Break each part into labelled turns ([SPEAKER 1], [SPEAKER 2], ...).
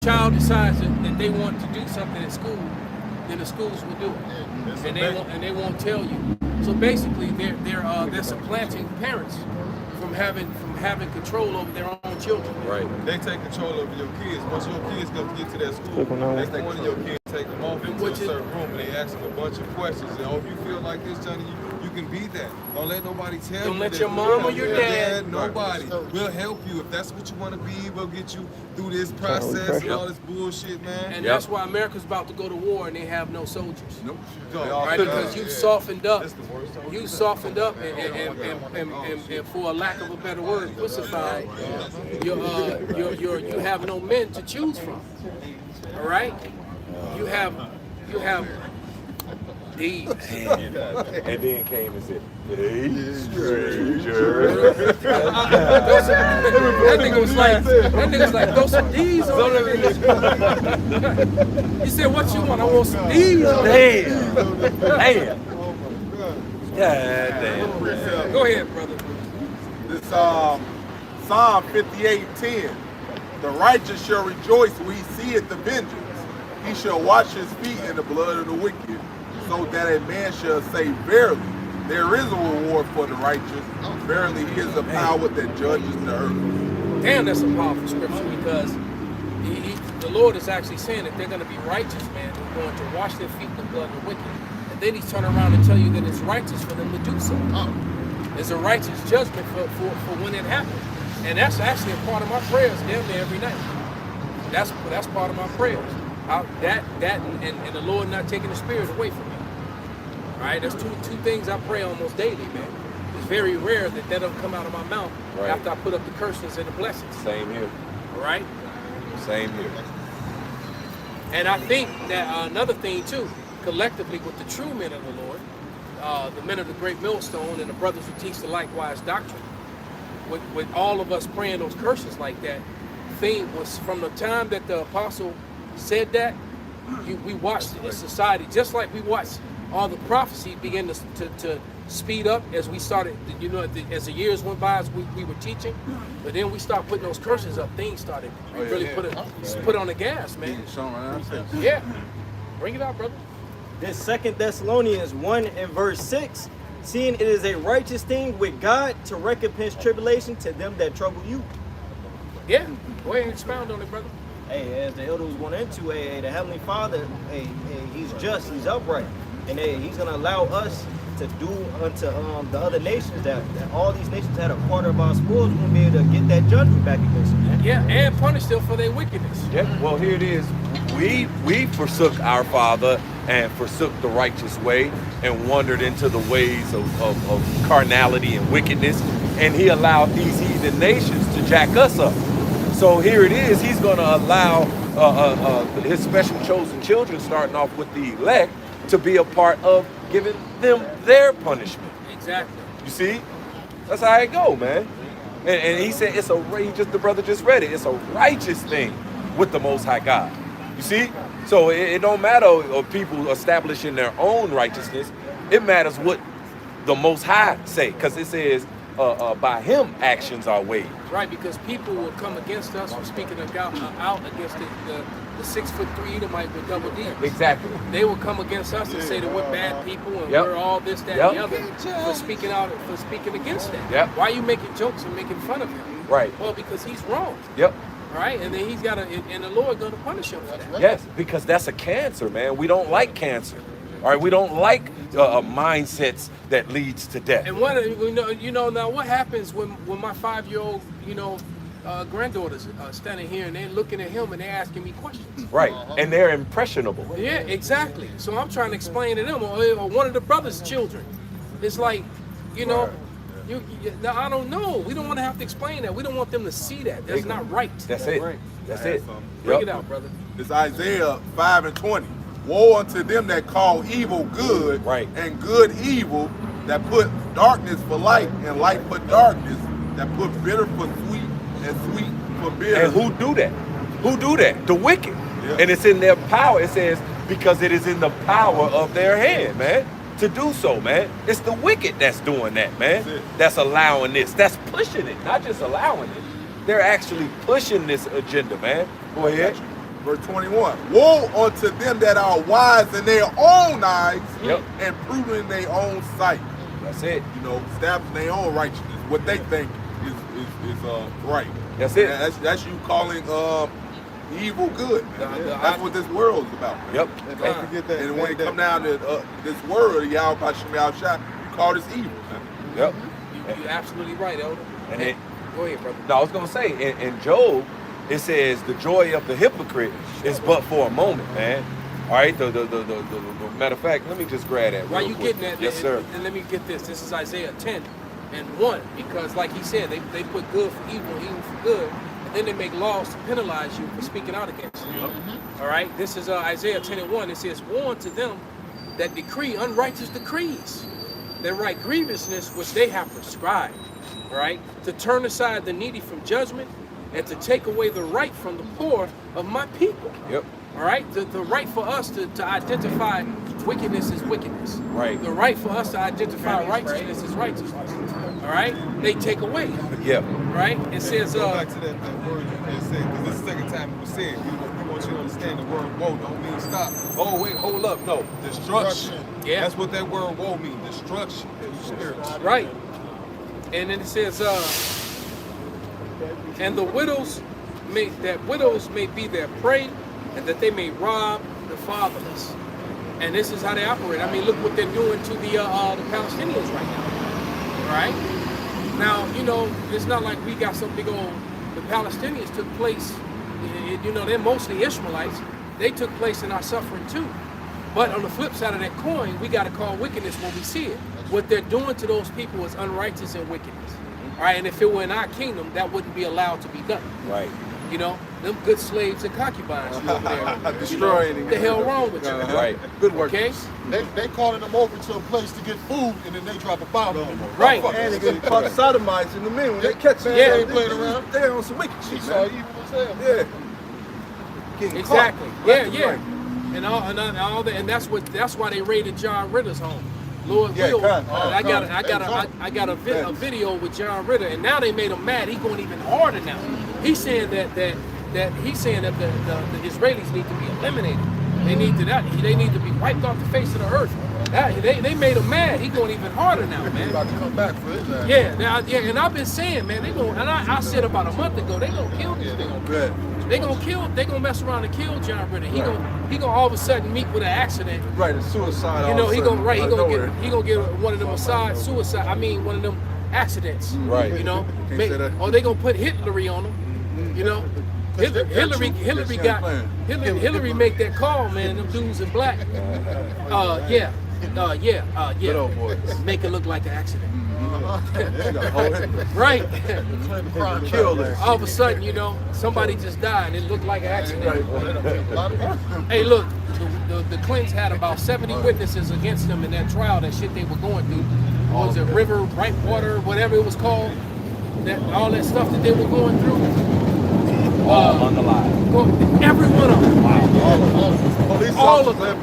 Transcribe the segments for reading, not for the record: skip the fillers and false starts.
[SPEAKER 1] child decides that they want to do something at school, then the schools will do it, and they won't tell you. So basically, they're supplanting parents from having control over their own children.
[SPEAKER 2] Right.
[SPEAKER 3] They take control over your kids. Once your kids go get to that school, next thing one of your kids take them off into a certain room and they ask them a bunch of questions. And if you feel like this, Johnny, you can be that. Don't let nobody tell you.
[SPEAKER 1] Don't let your mom or your dad.
[SPEAKER 3] Nobody. We'll help you. If that's what you want to be, we'll get you through this process and all this bullshit, man.
[SPEAKER 1] And that's why America's about to go to war and they have no soldiers.
[SPEAKER 3] Nope.
[SPEAKER 1] Right? Because you softened up. You softened up and for a lack of a better word, pussified. You have no men to choose from. All right? You have these.
[SPEAKER 2] And then came and said, "Hey, stranger."
[SPEAKER 1] That nigga was like, throw some D's on it. He said, what you want? I want some D's on it.
[SPEAKER 2] Damn. God damn.
[SPEAKER 1] Go ahead, brother.
[SPEAKER 4] This Psalm 58:10. The righteous shall rejoice when he seeth the vengeance. He shall wash his feet in the blood of the wicked, so that a man shall say, verily, there is a reward for the righteous. Verily, he is a power that judges the earth.
[SPEAKER 1] Damn, that's a powerful scripture because the Lord is actually saying that they're going to be righteous, man. They're going to wash their feet in the blood of the wicked. And then he's turning around and tell you that it's righteous for them to do so. It's a righteous judgment for when it happens. And that's actually a part of my prayers damn near every night. That's part of my prayers. And the Lord not taking the spirit away from me. All right, that's two things I pray almost daily, man. It's very rare that don't come out of my mouth after I put up the curses and the blessings.
[SPEAKER 2] Same here.
[SPEAKER 1] All right?
[SPEAKER 2] Same here.
[SPEAKER 1] And I think that another thing too, collectively with the true men of the Lord, the men of the great millstone and the brothers who teach the likewise doctrine, with all of us praying those curses like that, thing was from the time that the apostle said that, we watched in society, just like we watched all the prophecy begin to speed up as we started, as the years went by, as we were teaching. But then we started putting those curses up, things started put on the gas, man. Yeah. Bring it out, brother.
[SPEAKER 5] This 2 Thessalonians 1 and verse 6, seeing it is a righteous thing with God to recompense tribulation to them that trouble you.
[SPEAKER 1] Yeah, go ahead and expound on it, brother.
[SPEAKER 5] Hey, as the elder was going into, the Heavenly Father, he's just, he's upright. And he's going to allow us to do unto the other nations that all these nations had a part of our spoils, we're going to be able to get that judgment back against them, man.
[SPEAKER 1] Yeah, and punish them for their wickedness.
[SPEAKER 2] Yeah, well, here it is. We forsook our Father and forsook the righteous way and wandered into the ways of carnality and wickedness. And he allowed these heathen nations to jack us up. So here it is. He's going to allow his special chosen children, starting off with the elect, to be a part of giving them their punishment.
[SPEAKER 1] Exactly.
[SPEAKER 2] You see? That's how it go, man. And he said the brother just read it. It's a righteous thing with the Most High God. You see? So it don't matter of people establishing their own righteousness. It matters what the Most High say, because it says by him actions are weighed.
[SPEAKER 1] Right, because people will come against us for speaking out against the 6'3" Edomite with double D.
[SPEAKER 2] Exactly.
[SPEAKER 1] They will come against us and say that we're bad people and we're all this, that, and the other for speaking against that.
[SPEAKER 2] Yep.
[SPEAKER 1] Why are you making jokes and making fun of him?
[SPEAKER 2] Right.
[SPEAKER 1] Well, because he's wrong.
[SPEAKER 2] Yep.
[SPEAKER 1] Right, and then he's got and the Lord going to punish him for that.
[SPEAKER 2] Yes, because that's a cancer, man. We don't like cancer. All right, we don't like mindsets that leads to death.
[SPEAKER 1] And now what happens when my 5-year-old granddaughters standing here and they're looking at him and they're asking me questions?
[SPEAKER 2] Right, and they're impressionable.
[SPEAKER 1] Yeah, exactly. So I'm trying to explain to them, or one of the brother's children. It's like, I don't know. We don't want to have to explain that. We don't want them to see that. That's not right.
[SPEAKER 2] That's it. That's it.
[SPEAKER 1] Bring it out, brother.
[SPEAKER 4] It's Isaiah 5:20. Woe unto them that call evil good, and good evil, that put darkness for light and light for darkness, that put bitter for sweet and sweet for bitter.
[SPEAKER 2] And who do that? Who do that? The wicked. Yeah. And it's in their power. It says, because it is in the power of their hand, man, to do so, man. It's the wicked that's doing that, man. That's allowing this. That's pushing it, not just allowing it. They're actually pushing this agenda, man. Go ahead.
[SPEAKER 4] Verse 21. Woe unto them that are wise in their own eyes
[SPEAKER 2] Yep.
[SPEAKER 4] and prudent in their own sight.
[SPEAKER 2] That's it.
[SPEAKER 4] You know, establishing their own righteousness, what they think is right.
[SPEAKER 2] That's it.
[SPEAKER 4] And that's you calling evil good. That's what this world is about.
[SPEAKER 2] Yep.
[SPEAKER 3] And don't forget that.
[SPEAKER 4] And when it come down to this world, Yahweh Hashem Yahushua, you call this evil. Man.
[SPEAKER 2] Yep.
[SPEAKER 1] You're absolutely right, Elder.
[SPEAKER 2] And it,
[SPEAKER 1] Go ahead, brother.
[SPEAKER 2] no, I was gonna say in Job, it says the joy of the hypocrite is but for a moment, man. All right. The matter of fact, let me just grab that.
[SPEAKER 1] While
[SPEAKER 2] real
[SPEAKER 1] you
[SPEAKER 2] quick.
[SPEAKER 1] getting that,
[SPEAKER 2] Yes, sir.
[SPEAKER 1] and let me get this. This is Isaiah 10:1, because like he said, they put good for evil, evil for good, and then they make laws to penalize you for speaking out against it. All right. This is Isaiah 10:1. It says, "Woe unto them that decree unrighteous decrees, that write grievousness which they have prescribed." All right. To turn aside the needy from judgment, and to take away the right from the poor of my people.
[SPEAKER 2] Yep.
[SPEAKER 1] All right, the right for us to identify wickedness is wickedness.
[SPEAKER 2] Right.
[SPEAKER 1] The right for us to identify righteousness is righteousness. All right, they take away.
[SPEAKER 2] Yep.
[SPEAKER 1] Right. It says,
[SPEAKER 3] Go back to that word you just said, because this is the second time it was said. We want you to understand the word woe don't mean stop. Oh, wait, hold up. No, destruction.
[SPEAKER 1] Yeah.
[SPEAKER 3] That's what that word woe means, destruction. Spiritual.
[SPEAKER 1] right. And then it says, and the widows may be their prey, and that they may rob the fatherless. And this is how they operate. I mean, look what they're doing to the Palestinians right now. All right. Now, you know, it's not like we got some big old. The Palestinians took place. You know, they're mostly Ishmaelites. They took place in our suffering too. But on the flip side of that coin, we got to call wickedness when we see it. What they're doing to those people is unrighteous and wickedness. All right, and if it were in our kingdom, that wouldn't be allowed to be done.
[SPEAKER 2] Right.
[SPEAKER 1] You know, them good slaves and concubines you over there.
[SPEAKER 4] Destroying
[SPEAKER 1] What the hell wrong with you?
[SPEAKER 2] Right.
[SPEAKER 4] Good work.
[SPEAKER 1] Okay?
[SPEAKER 6] They calling them over to a place to get food, and then they drop a bomb on them.
[SPEAKER 1] Right.
[SPEAKER 6] And they get caught sodomites in the middle. When they catch them,
[SPEAKER 1] Yeah.
[SPEAKER 6] they ain't playing around. They on some wicked shit,
[SPEAKER 3] Esau
[SPEAKER 6] man.
[SPEAKER 3] evil as hell.
[SPEAKER 6] Yeah. Getting
[SPEAKER 1] Exactly.
[SPEAKER 6] caught.
[SPEAKER 1] Yeah,
[SPEAKER 6] Left and
[SPEAKER 1] yeah.
[SPEAKER 6] right.
[SPEAKER 1] And all that, and that's why they raided John Ritter's home. Lord
[SPEAKER 6] Yeah,
[SPEAKER 1] will.
[SPEAKER 6] God.
[SPEAKER 1] I got a video with John Ritter, and now they made him mad. He going even harder now. He's saying that the Israelis need to be eliminated. They need to be wiped off the face of the earth. They made him mad. He going even harder now,
[SPEAKER 6] They
[SPEAKER 1] man.
[SPEAKER 6] about to come back for his ass.
[SPEAKER 1] Yeah, and I've been saying, man, they going. And I said about a month ago, they gonna kill this dude. They gonna mess around and kill John Ritter. He gonna all of a sudden meet with an accident.
[SPEAKER 6] Right, a suicide.
[SPEAKER 1] You know, he gonna
[SPEAKER 6] nowhere.
[SPEAKER 1] get one of them one of them accidents.
[SPEAKER 2] Right.
[SPEAKER 1] You know,
[SPEAKER 6] Can't say that.
[SPEAKER 1] or they gonna put Hillary on him. You know, Hillary make that call, man. Them dudes in black. Yeah.
[SPEAKER 6] Good old boys.
[SPEAKER 1] Make it look like an accident.
[SPEAKER 6] Mm-hmm.
[SPEAKER 1] Right.
[SPEAKER 6] Killers.
[SPEAKER 1] All of a sudden, you know, somebody just died. It looked like an accident. Hey, look, the Clintons had about 70 witnesses against them in that trial, that shit they were going through. Was it River, Bright Water, whatever it was called? All that stuff that they were going through.
[SPEAKER 2] On the line.
[SPEAKER 1] Every one of them.
[SPEAKER 6] All of
[SPEAKER 1] them.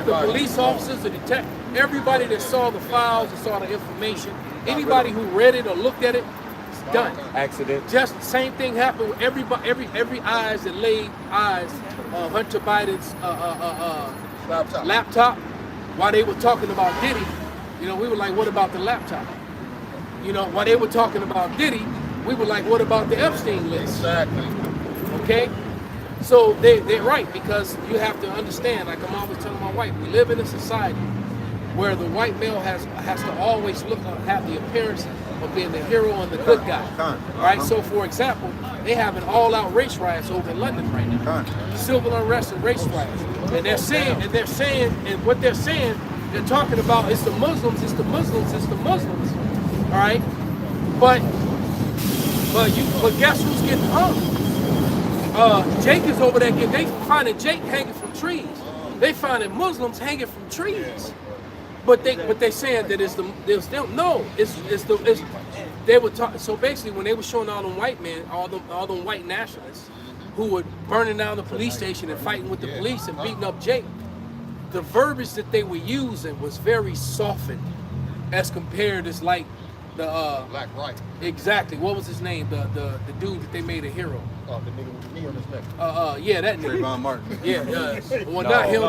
[SPEAKER 1] The police officers, the detectives, everybody that saw the files and saw the information, anybody who read it or looked at it, it's done.
[SPEAKER 2] Accident.
[SPEAKER 1] Just the same thing happened with everybody, every eyes that laid eyes on Hunter Biden's laptop while they were talking about Diddy. You know, we were like, what about the laptop? You know, while they were talking about Diddy, we were like, what about the Epstein list?
[SPEAKER 6] Exactly.
[SPEAKER 1] Okay? So they're right, because you have to understand, like I'm always telling my wife, we live in a society where the white male has to always have the appearance of being the hero and the good guy. All right, so for example, they have an all-out race riots over in London right now. Civil unrest and race riots. And they're saying, what they're saying, they're talking about it's the Muslims, it's the Muslims, it's the Muslims. All right? But guess who's getting hung? Jake is over there. They finding Jake hanging from trees. They finding Muslims hanging from trees. But they saying that they were talking. So basically, when they were showing all them white men, all them white nationalists who were burning down the police station and fighting with the police and beating up Jake, the verbiage that they were using was very softened as compared to like
[SPEAKER 6] Black right.
[SPEAKER 1] exactly. What was his name? The dude that they made a hero.
[SPEAKER 6] The nigga with the knee on his neck.
[SPEAKER 1] Yeah, that nigga.
[SPEAKER 3] Trayvon Martin.
[SPEAKER 1] Yeah, well, not him,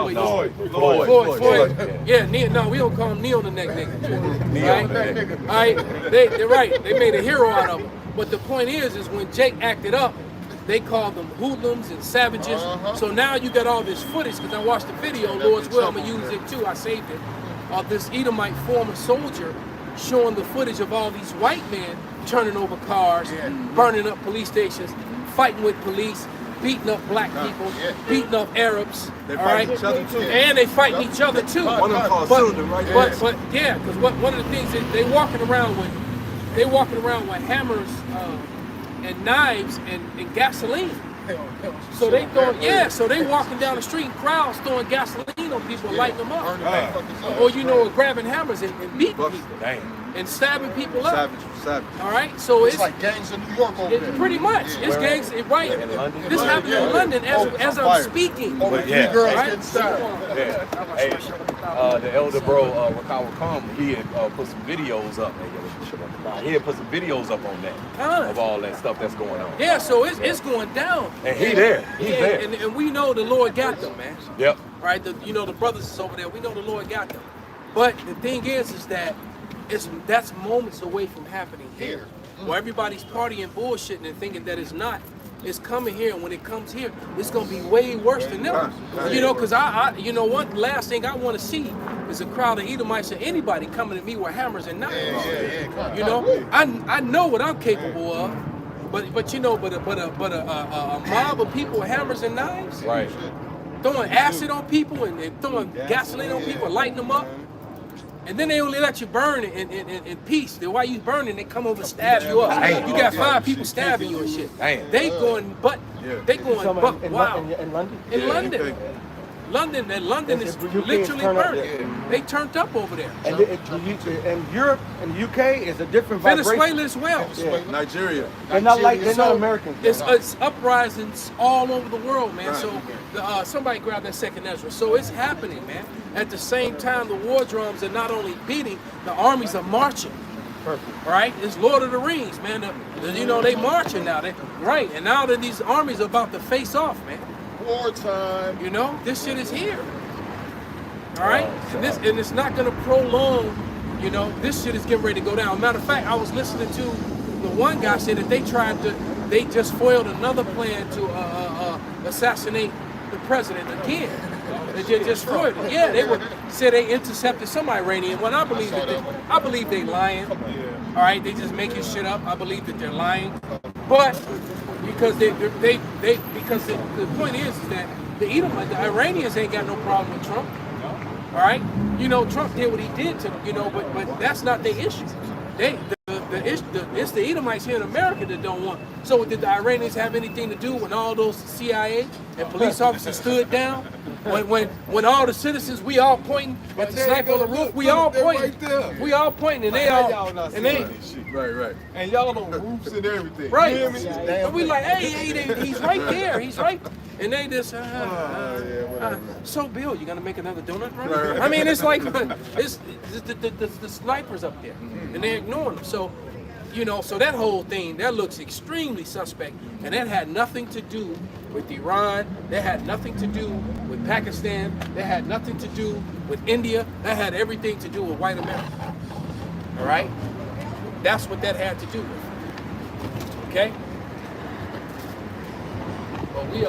[SPEAKER 1] but
[SPEAKER 2] Floyd.
[SPEAKER 1] Yeah, knee, no, we don't call him knee on the neck nigga.
[SPEAKER 2] Knee
[SPEAKER 1] Right?
[SPEAKER 2] on the neck.
[SPEAKER 1] All right, they're right. They made a hero out of him. But the point is when Jake acted up, they called them hoodlums and savages. So now you got all this footage, because I watched the video, Lord's will, I'm going to use it too, I saved it, of this Edomite former soldier showing the footage of all these white men turning over cars, burning up police stations, fighting with police, beating up black people, beating up Arabs.
[SPEAKER 3] They
[SPEAKER 1] all
[SPEAKER 3] fight
[SPEAKER 1] right?
[SPEAKER 3] each other too.
[SPEAKER 1] And they fighting each other too.
[SPEAKER 3] One of them called Silver, right?
[SPEAKER 1] But yeah, because one of the things that they walking around with hammers and knives and gasoline. So they walking down the street, crowds throwing gasoline on people, lighting them up. Or grabbing hammers and beating people.
[SPEAKER 2] Damn.
[SPEAKER 1] And stabbing people up.
[SPEAKER 3] Savage.
[SPEAKER 1] All right, so
[SPEAKER 6] It's like gangs in New York over there.
[SPEAKER 1] pretty much. It's gangs, right?
[SPEAKER 2] In London?
[SPEAKER 1] This happened in London as I'm speaking.
[SPEAKER 6] Over
[SPEAKER 2] Yeah.
[SPEAKER 6] three girls
[SPEAKER 1] Right?
[SPEAKER 6] getting stabbed.
[SPEAKER 2] Yeah. Hey, the elder bro, Rakawa Kam, he had put some videos up. He had put some videos up on that. Of all that stuff that's going on.
[SPEAKER 1] Yeah, so it's going down.
[SPEAKER 2] And he there. He's there.
[SPEAKER 1] And we know the Lord got them, man.
[SPEAKER 2] Yep.
[SPEAKER 1] Right? The brothers is over there. We know the Lord got them. But the thing is that that's moments away from happening here. Where everybody's partying, bullshitting, and thinking that it's not. It's coming here, and when it comes here, it's gonna be way worse than them. Because one last thing I want to see is a crowd of Edomites or anybody coming at me with hammers and knives. I know what I'm capable of, but a mob of people with hammers and knives,
[SPEAKER 2] Right.
[SPEAKER 1] throwing acid on people and throwing gasoline on people, lighting them up. And then they only let you burn in peace. Then while you burning, they come over and stab you up.
[SPEAKER 2] Damn.
[SPEAKER 1] You got 5 people stabbing you and shit.
[SPEAKER 2] Damn.
[SPEAKER 1] They going buck wild.
[SPEAKER 5] In London?
[SPEAKER 1] In London. London is literally burning. They turned up over there.
[SPEAKER 5] And Europe and the UK is a different vibration.
[SPEAKER 1] Venezuela as well.
[SPEAKER 3] Nigeria.
[SPEAKER 5] They're not Americans.
[SPEAKER 1] It's uprisings all over the world, man. So somebody grab that second Ezra. So it's happening, man. At the same time, the war drums are not only beating, the armies are marching. Perfect. Right? It's Lord of the Rings, man. They marching now. And now that these armies are about to face off, man.
[SPEAKER 6] Wartime.
[SPEAKER 1] This shit is here. All right? And it's not going to prolong, this shit is getting ready to go down. Matter of fact, I was listening to the one guy say that they just foiled another plan to assassinate the president again. They just foiled it. Yeah, they said they intercepted some Iranian one. I believe they lying. All right, they just making shit up. I believe that they're lying. But because the point is that the Iranians ain't got no problem with Trump. All right, Trump did what he did to them, but that's not their issue. It's the Edomites here in America that don't want. So did the Iranians have anything to do when all those CIA and police officers stood down? When all the citizens, we all pointing at the sniper on the roof, we all pointing, and they all
[SPEAKER 3] Right.
[SPEAKER 6] And y'all on roofs and everything.
[SPEAKER 1] right.
[SPEAKER 6] You hear me?
[SPEAKER 1] And we like, hey, he's right there, he's right. And they just, so Bill, you gonna make another donut run?
[SPEAKER 3] Right.
[SPEAKER 1] I mean, it's like, it's the snipers up there, and they're ignoring them. So, so that whole thing, that looks extremely suspect, and that had nothing to do with Iran, that had nothing to do with Pakistan, that had nothing to do with India, that had everything to do with white America. All right? That's what that had to do with. Okay? But we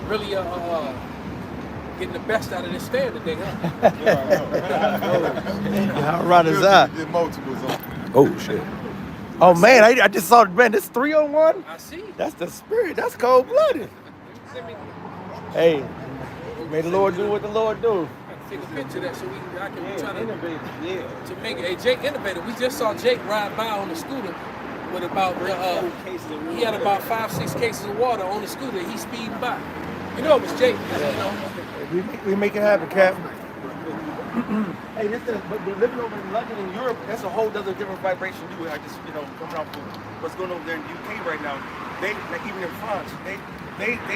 [SPEAKER 1] really getting the best out of this stand today, huh?
[SPEAKER 5] How right is that?
[SPEAKER 3] Get multiples on.
[SPEAKER 2] Oh shit.
[SPEAKER 5] Oh man, I just saw, man, this 3-on-1.
[SPEAKER 1] I see.
[SPEAKER 5] That's the spirit. That's cold blooded. Hey, may the Lord do what the Lord do.
[SPEAKER 1] Take a picture of that so I can try
[SPEAKER 5] Innovative.
[SPEAKER 1] to make it. Hey, Jake innovated. We just saw Jake ride by on the scooter with about he had about 5-6 cases of water on the scooter. He's speeding by. It was Jake.
[SPEAKER 5] We make it happen, Cap. Hey, but living over in London and Europe, that's a whole other different vibration too. I just, coming off of what's going on over there in the UK right now. They, like even in France, they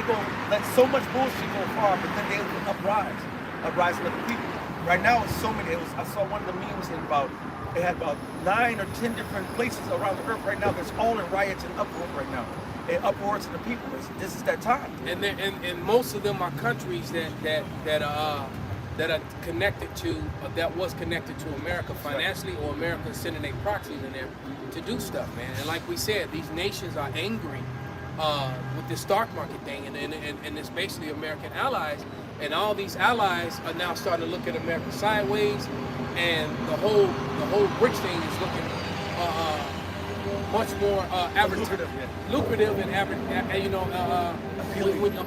[SPEAKER 5] gonna let so much bullshit go far, but then they uprise with other people. Right now, it's so many. I saw one of the memes about
[SPEAKER 7] They had about 9 or 10 different places around the earth right now that's all in riots and uproar right now. And uproar to the people. This is that time.
[SPEAKER 1] And most of them are countries that are connected to that was connected to America financially, or America sending their proxies in there to do stuff, man. And like we said, these nations are angry with this stock market thing, and it's basically American allies, and all these allies are now starting to look at America sideways, and the whole BRICS thing is looking much more lucrative and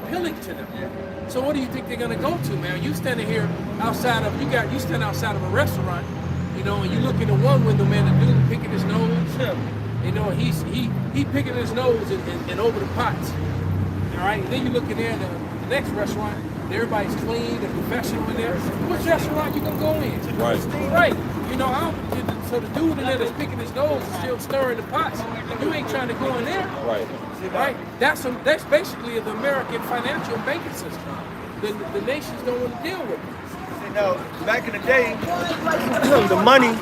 [SPEAKER 1] appealing to them. So what do you think they're gonna go to, man? You standing here outside of you stand outside of a restaurant, you know, and you look in the one window, man, the dude picking his nose. You know, he picking his nose and over the pots. All right, and then you look in there at the next restaurant, and everybody's clean and professional in there. Which restaurant you gonna go in? Right. You know, so the dude in there that's picking his nose is still stirring the pots. You ain't trying to go in there. Right. That's basically the American financial and banking system. The nations don't want to deal with it.
[SPEAKER 7] Now, back in the day, the money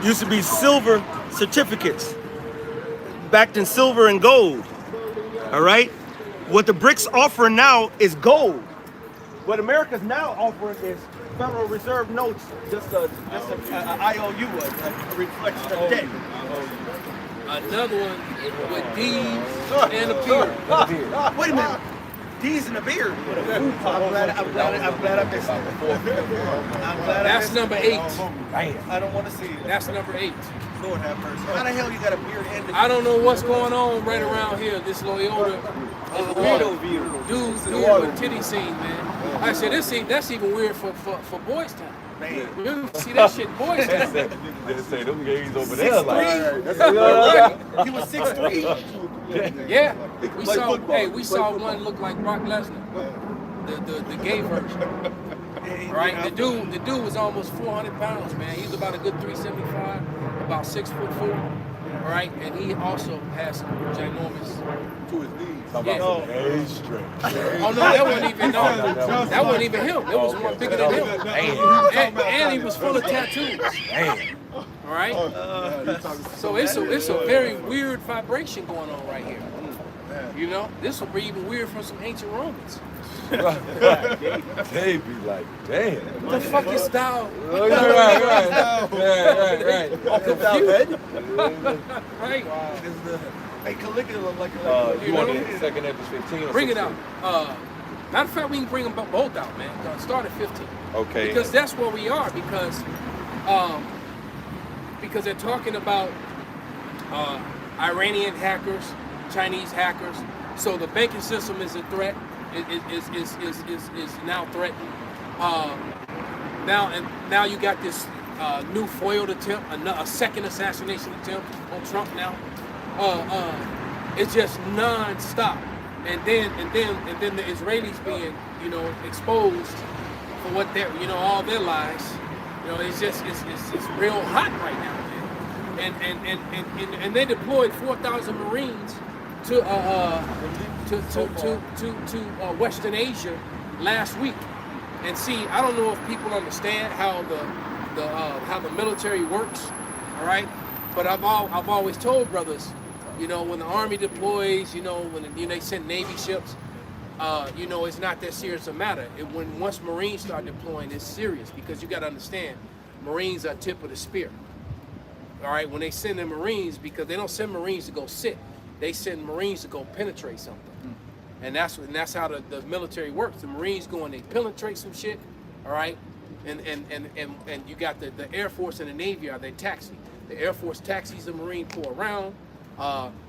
[SPEAKER 7] used to be silver certificates, backed in silver and gold. All right. What the BRICS offering now is gold. What America's now offering is Federal Reserve notes, just a IOU, a reflection of debt.
[SPEAKER 1] Another one with D's and a beard.
[SPEAKER 7] Wait a minute. D's and a beard. I'm glad I missed it.
[SPEAKER 1] That's number 8.
[SPEAKER 7] I don't want to see it.
[SPEAKER 1] That's number 8.
[SPEAKER 7] Lord have mercy. How the hell you got a beard and a
[SPEAKER 1] I don't know what's going on right around here. This Loyola dude with titty scene, man. I said that's even weird for Boys Town. Man. You see that shit, Boys Town.
[SPEAKER 2] They say them gays over there like.
[SPEAKER 7] He was 6'3".
[SPEAKER 1] Yeah, we saw one look like Brock Lesnar, the gay version. Right, the dude was almost 400 pounds, man. He's about a good 375, about 6'4". Right, and he also has some ginormous
[SPEAKER 4] to his knees.
[SPEAKER 1] Yeah.
[SPEAKER 2] Oh
[SPEAKER 1] no, that wasn't even that wasn't even him. It was one bigger than him. And he was full of tattoos. All right. So it's a very weird vibration going on right here. You know, this will be even weird from some ancient Romans.
[SPEAKER 2] They be like, damn.
[SPEAKER 1] What the fuck is thou? Right.
[SPEAKER 7] Hey, Caligula like
[SPEAKER 2] you want it second episode 15 or
[SPEAKER 1] bring
[SPEAKER 2] 16?
[SPEAKER 1] it out. Matter of fact, we can bring them both out, man. Start at 15.
[SPEAKER 2] Okay.
[SPEAKER 1] Because that's where we are. Because they're talking about Iranian hackers, Chinese hackers. So the banking system is a threat. Is now threatened. Now you got this new foiled attempt, a second assassination attempt on Trump now. It's just non-stop, and then the Israelis being, you know, exposed for what they're, you know, all their lies. You know, it's real hot right now, man. And they deployed 4,000 Marines to Western Asia last week. And see, I don't know if people understand how the military works, all right? But I've always told brothers, you know, when the Army deploys, you know, when they send Navy ships, you know, it's not that serious a matter. Once Marines start deploying, it's serious, because you got to understand, Marines are tip of the spear. All right, when they send the Marines, because they don't send Marines to go sit, they send Marines to go penetrate something. And that's how the military works. The Marines go and they penetrate some shit, all right? And you got the Air Force and the Navy are they taxi. The Air Force taxis the Marine Corps around.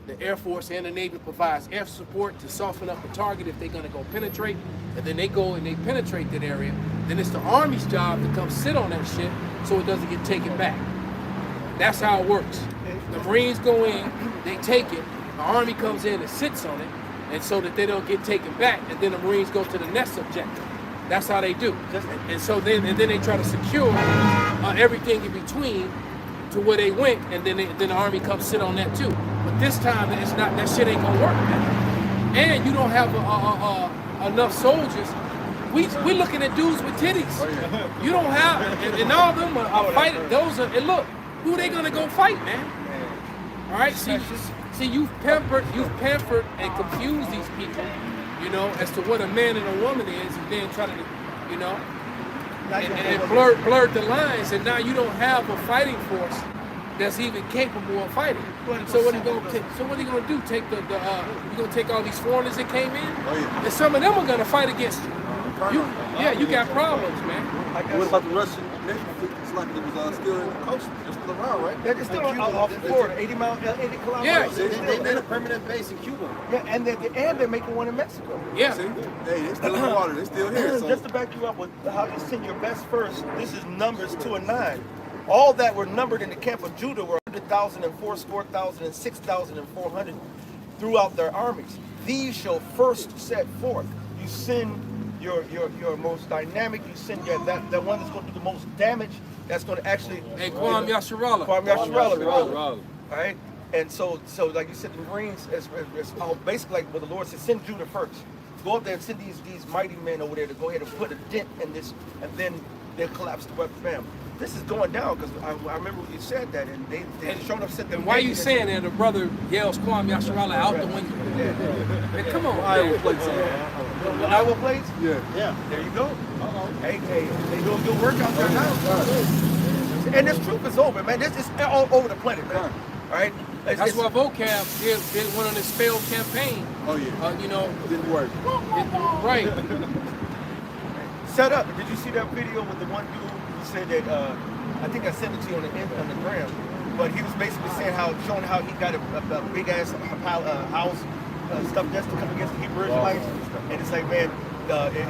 [SPEAKER 1] The Air Force and the Navy provides air support to soften up a target if they're gonna go penetrate. And then they go and they penetrate that area. Then it's the Army's job to come sit on that shit so it doesn't get taken back. That's how it works. The Marines go in, they take it, the Army comes in and sits on it, and so that they don't get taken back, and then the Marines go to the next objective. That's how they do. And so then they try to secure everything in between to where they went, and then the Army comes sit on that too. But this time, it's not, that shit ain't gonna work, man. And you don't have enough soldiers. We looking at dudes with titties. You don't have, and all of them are fighting. Those are, and look, who they gonna go fight, man? All right, see, you've pampered and confused these people, you know, as to what a man and a woman is, and then try to, you know, and blurred the lines, and now you don't have a fighting force that's even capable of fighting. So what are you gonna take? So what are you gonna do? Take you gonna take all these foreigners that came in, and some of them are gonna fight against you. You got problems, man.
[SPEAKER 3] What about the Russian Navy? It's like it was still in the coast. They're still around, right?
[SPEAKER 7] They're still off Florida, 80 kilometers.
[SPEAKER 1] Yeah.
[SPEAKER 5] They had a permanent base in Cuba.
[SPEAKER 7] Yeah, and they're making one in Mexico.
[SPEAKER 1] Yeah.
[SPEAKER 3] See? Hey, they're still in the water. They're still here. So.
[SPEAKER 7] Just to back you up with how you send your best first, this is Numbers 2 and 9. All that were numbered in the camp of Judah were 100,000 and 4,000 and 6,400 throughout their armies. These shall first set forth. You send your most dynamic, you send that one that's going to do the most damage, that's going to actually...
[SPEAKER 1] Hey, Kwame Yasharala.
[SPEAKER 7] Kwame Yasharala. All right? And so like you said, the Marines, it's basically like what the Lord said, send Judah first. Go up there and send these mighty men over there to go ahead and put a dent in this, and then they'll collapse the weapon. Bam. This is going down, because I remember when you said that, and they showed up, said
[SPEAKER 1] and why you saying that? The brother yells Kwame Yasharala out the window. Man, come on,
[SPEAKER 3] Iowa plates.
[SPEAKER 7] Iowa plates?
[SPEAKER 3] Yeah.
[SPEAKER 7] There you go. Hey, they doing good work out there now. And this truth is over, man. This is all over the planet, man. All right?
[SPEAKER 1] That's why Vocab did one on his failed campaign.
[SPEAKER 3] Oh, yeah.
[SPEAKER 1] You know,
[SPEAKER 3] Didn't work.
[SPEAKER 1] right.
[SPEAKER 7] Set up. Did you see that video with the one dude who said that, I think I sent it to you on the gram, but he was basically saying showing how he got a big ass house, stuff just to come against the Hebrew Israelites. And it's like, man,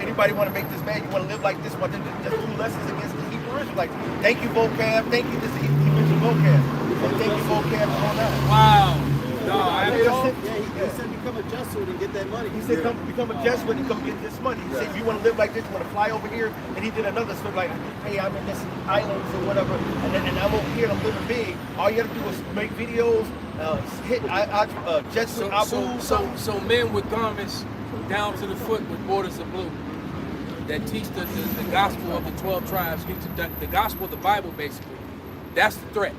[SPEAKER 7] anybody want to make this man, you want to live like this, want to just do lessons against the Hebrew Israelites. Thank you, Vocab. Thank you. He mentioned Vocab. So thank you, Vocab, for all that.
[SPEAKER 1] Wow. No,
[SPEAKER 5] He said become a Jesuit and get that money.
[SPEAKER 7] He said become a Jesuit and come get this money. He said you want to live like this, you want to fly over here. And he did another story like, hey, I'm in this islands or whatever, and I'm over here and I'm living big. All you have to do is make videos, hit Jesuit Abu.
[SPEAKER 1] So men with garments down to the foot with borders of blue that teach the gospel of the 12 tribes, the gospel of the Bible basically. That's the threat.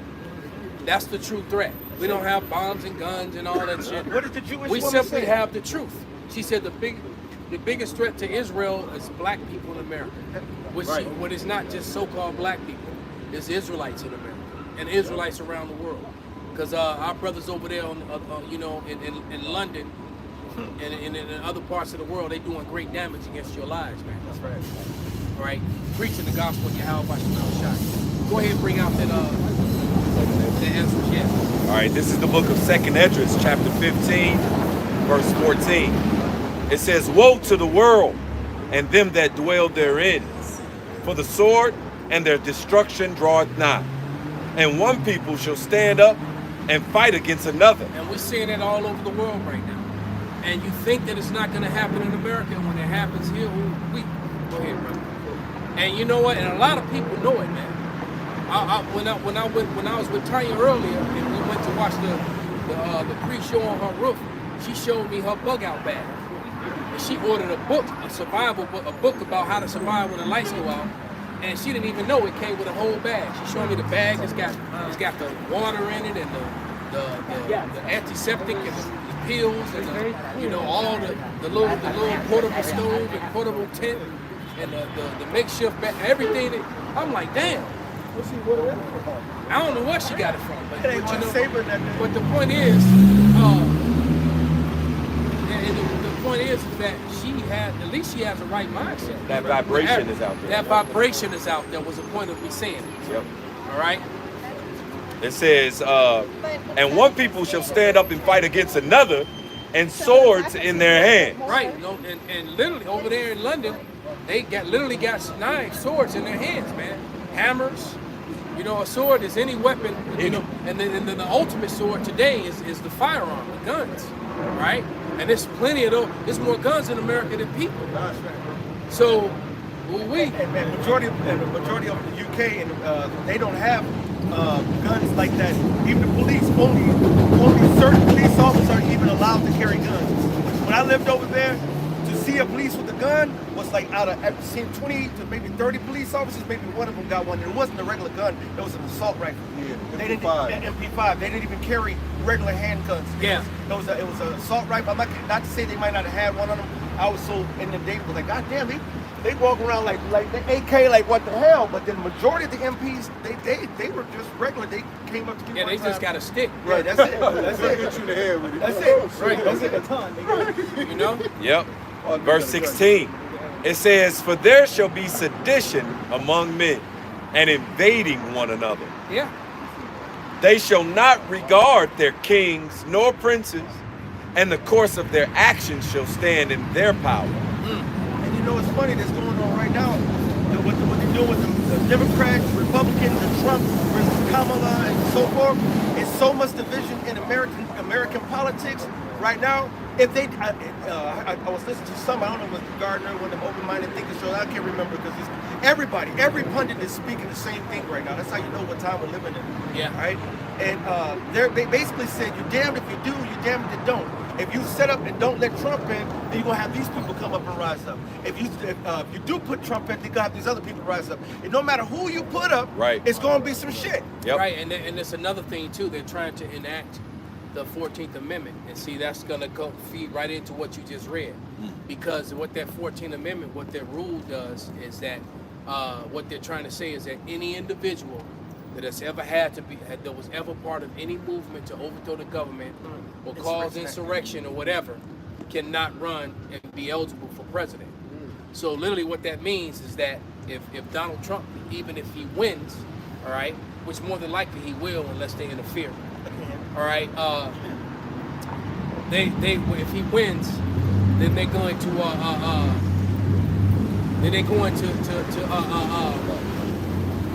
[SPEAKER 1] That's the true threat. We don't have bombs and guns and all that shit.
[SPEAKER 7] What did the Jewish
[SPEAKER 1] We
[SPEAKER 7] woman
[SPEAKER 1] simply
[SPEAKER 7] say?
[SPEAKER 1] have the truth. She said the biggest threat to Israel is black people in America. What is not just so-called black people, it's Israelites in America and Israelites around the world. Because our brothers over there, in London and in other parts of the world, they doing great damage against your lives, man. That's right. All right, preaching the gospel of Yahweh Shai. Go ahead and bring out that the answers, yeah.
[SPEAKER 2] All right, this is the book of 2nd Esdras, chapter 15, verse 14. It says, woe to the world and them that dwell therein, for the sword and their destruction draweth nigh. And one people shall stand up and fight against another.
[SPEAKER 1] And we're seeing it all over the world right now. And you think that it's not going to happen in America, and when it happens here, we go ahead, brother. And you know what? And a lot of people know it, man. When I was with Tanya earlier, and we went to watch the pre-show on her roof, she showed me her bug out bag. And she ordered a book, a book about how to survive when the lights go out. And she didn't even know it came with a whole bag. She showed me the bag. It's got the water in it and the antiseptic and the pills and all the little portable stove and portable tent and the makeshift bag, everything. I'm like, damn. I don't know where she got it from, but the point is, the point is that at least she has the right mindset.
[SPEAKER 2] That vibration is out there.
[SPEAKER 1] That vibration is out there was the point of me saying it.
[SPEAKER 2] Yep.
[SPEAKER 1] All right.
[SPEAKER 2] It says, and one people shall stand up and fight against another, and swords in their hand.
[SPEAKER 1] Right. And literally over there in London, they literally got swords in their hands, man. Hammers. A sword is any weapon, and then the ultimate sword today is the firearm, the guns, right? And there's plenty of those. There's more guns in America than people. So,
[SPEAKER 7] and majority of the UK, and they don't have guns like that. Even the police, only certain police officers are even allowed to carry guns. When I lived over there, to see a police with a gun was like out of, I've seen 20 to maybe 30 police officers, maybe one of them got one. It wasn't a regular gun, it was an assault rifle.
[SPEAKER 3] Yeah,
[SPEAKER 7] They didn't,
[SPEAKER 3] MP5.
[SPEAKER 7] MP5. They didn't even carry regular handguns.
[SPEAKER 1] Yeah.
[SPEAKER 7] It was an assault rifle. I'm not to say they might not have had one of them. I was so in the day, was like, God damn, they walk around like the AK, like what the hell? But the majority of the MPs, they were just regular. They came up to me.
[SPEAKER 1] Yeah, they just got a stick.
[SPEAKER 7] Right, that's it. That's
[SPEAKER 3] They'll
[SPEAKER 7] it.
[SPEAKER 3] hit you in the head with it.
[SPEAKER 7] That's it.
[SPEAKER 1] Right.
[SPEAKER 7] That's it. A ton.
[SPEAKER 1] You know?
[SPEAKER 2] Yep. Verse 16. It says, "For there shall be sedition among men, and invading one another.
[SPEAKER 1] Yeah.
[SPEAKER 2] They shall not regard their kings nor princes, and the course of their actions shall stand in their power."
[SPEAKER 7] And you know what's funny that's going on right now? What they're doing with the Democrats, Republicans, and Trump versus Kamala and so forth. It's so much division in American politics right now. If they, I was listening to some, I don't know, was Gardner, one of them open-minded thinkers shows. I can't remember because every pundit is speaking the same thing right now. That's how you know what time we're living in.
[SPEAKER 1] Yeah.
[SPEAKER 7] Right. And they basically said, "You're damned if you do, you're damned if you don't." If you set up and don't let Trump in, then you're gonna have these people come up and rise up. If you do put Trump in, you're gonna have these other people rise up. And no matter who you put up,
[SPEAKER 2] Right.
[SPEAKER 7] it's gonna be some shit.
[SPEAKER 2] Yep.
[SPEAKER 1] Right, and it's another thing too. They're trying to enact the 14th Amendment, and see that's gonna go feed right into what you just read, because what that 14th Amendment, what that rule does is that what they're trying to say is that any individual that has ever that was ever part of any movement to overthrow the government or cause insurrection or whatever cannot run and be eligible for president. So literally what that means is that if Donald Trump, even if he wins, all right, which more than likely he will unless they interfere, all right, if he wins, then they're going to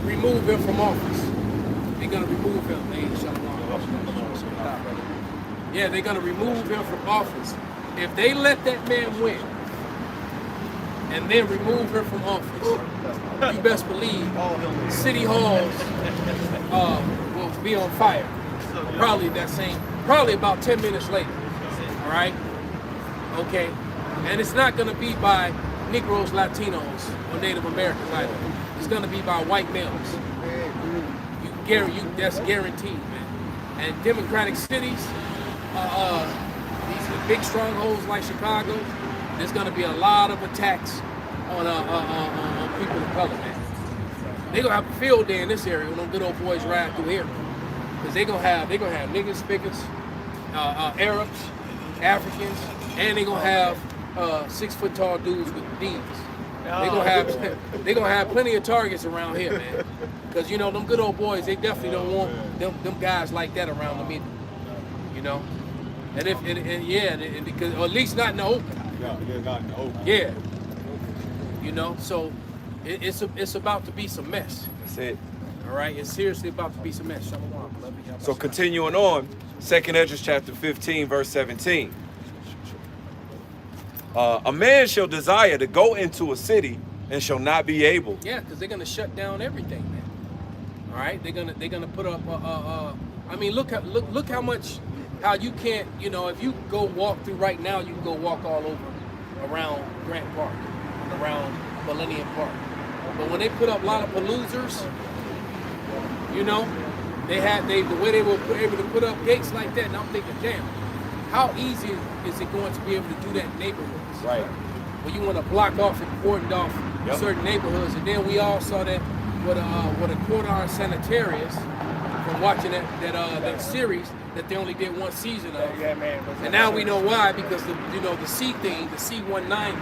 [SPEAKER 1] remove him from office. They're gonna remove him. Yeah, they're gonna remove him from office. If they let that man win and then remove him from office, you best believe city halls will be on fire. Probably about 10 minutes later. All right? Okay? And it's not gonna be by Negroes, Latinos, or Native Americans either. It's gonna be by white males. That's guaranteed, man. And democratic cities, these big strongholds like Chicago, there's gonna be a lot of attacks on people of color, man. They're gonna have a field day in this area when them good old boys ride through here. Because they're gonna have niggas, spigots, Arabs, Africans, and they're gonna have 6 foot tall dudes with D's. They're gonna have plenty of targets around here, man. Because you know them good old boys, they definitely don't want them guys like that around them either. You know, and because or at least not in the open.
[SPEAKER 3] Yeah, not in the open.
[SPEAKER 1] Yeah. You know, so it's about to be some mess.
[SPEAKER 2] That's it.
[SPEAKER 1] All right, it's seriously about to be some mess. Shalom. Love you.
[SPEAKER 2] So continuing on, 2nd Ezra chapter 15, verse 17. A man shall desire to go into a city and shall not be able.
[SPEAKER 1] Yeah, because they're gonna shut down everything, man. All right, they're gonna put up. I mean, look how you can't. You know, if you go walk through right now, you can go walk all over around Grant Park, around Millennium Park. But when they put up a lot of paloozers, you know, the way they were able to put up gates like that, and I'm thinking, damn, how easy is it going to be able to do that in neighborhoods?
[SPEAKER 2] Right.
[SPEAKER 1] When you want to block off and cordon off certain neighborhoods, and then we all saw that with a Cordon Sanitarius from watching that series that they only did one season of.
[SPEAKER 7] Yeah, man.
[SPEAKER 1] And now we know why, because the C19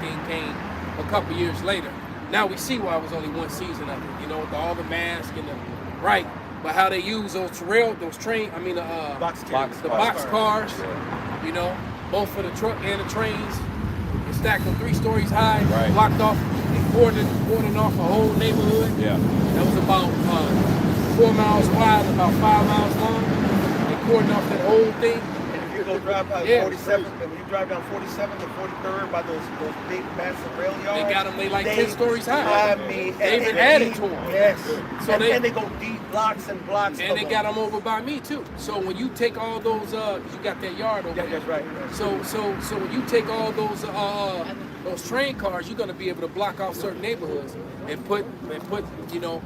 [SPEAKER 1] thing came a couple years later. Now we see why it was only one season of it. You know, with all the masks and but how they use those box cars. You know, both for the truck and the trains. They stacked them 3 stories high, blocked off, and cordoned off a whole neighborhood.
[SPEAKER 2] Yeah.
[SPEAKER 1] That was about 4 miles wide, about 5 miles long. They cordoned off that whole thing.
[SPEAKER 7] And if you go drive by 47, and when you drive down 47 to 43rd by those big massive rail yards,
[SPEAKER 1] They got them, they like 10 stories high.
[SPEAKER 7] I mean,
[SPEAKER 1] they even added to them.
[SPEAKER 7] Yes.
[SPEAKER 1] So
[SPEAKER 7] and they go deep blocks and blocks.
[SPEAKER 1] And they got them over by me too. So when you take all those, you got that yard over there.
[SPEAKER 7] That's right.
[SPEAKER 1] So when you take all those, those train cars, you're going to be able to block off certain neighborhoods and put you know,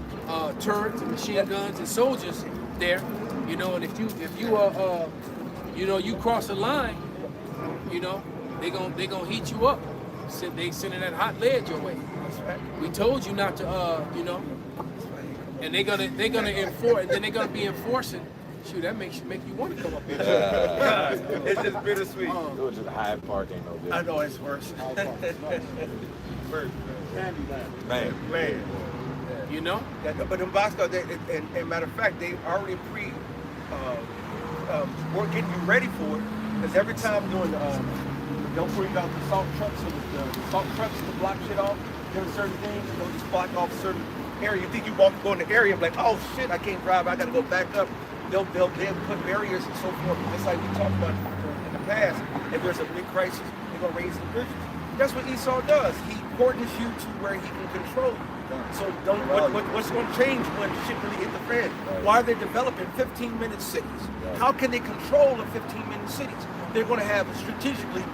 [SPEAKER 1] turrets and machine guns and soldiers there, you know. And if you you know, you cross the line, you know, they gonna heat you up. They sending that hot lead your way. We told you not to, you know. And they're gonna enforce, and then they're gonna be enforcing. Shoot, that make you want to come up here.
[SPEAKER 2] It's just bittersweet. It was just Hyde Park, ain't no different.
[SPEAKER 7] I know it's worse.
[SPEAKER 2] Man.
[SPEAKER 1] You know.
[SPEAKER 7] But in Bosco, and matter of fact, they already we're getting you ready for it. Because every time doing they'll bring out the salt trucks or the salt trucks to block shit off. There's certain things, they'll just block off certain area. You think you go in the area, like, oh shit, I can't drive, I gotta go back up. They'll put barriers and so forth, just like we talked about in the past. If there's a big crisis, they're gonna raise the bridges. That's what Esau does. He coordinates you to where he can control you. So what's going to change when shit really hit the fan? Why are they developing 15-minute cities? How can they control the 15-minute cities? They're going to have strategically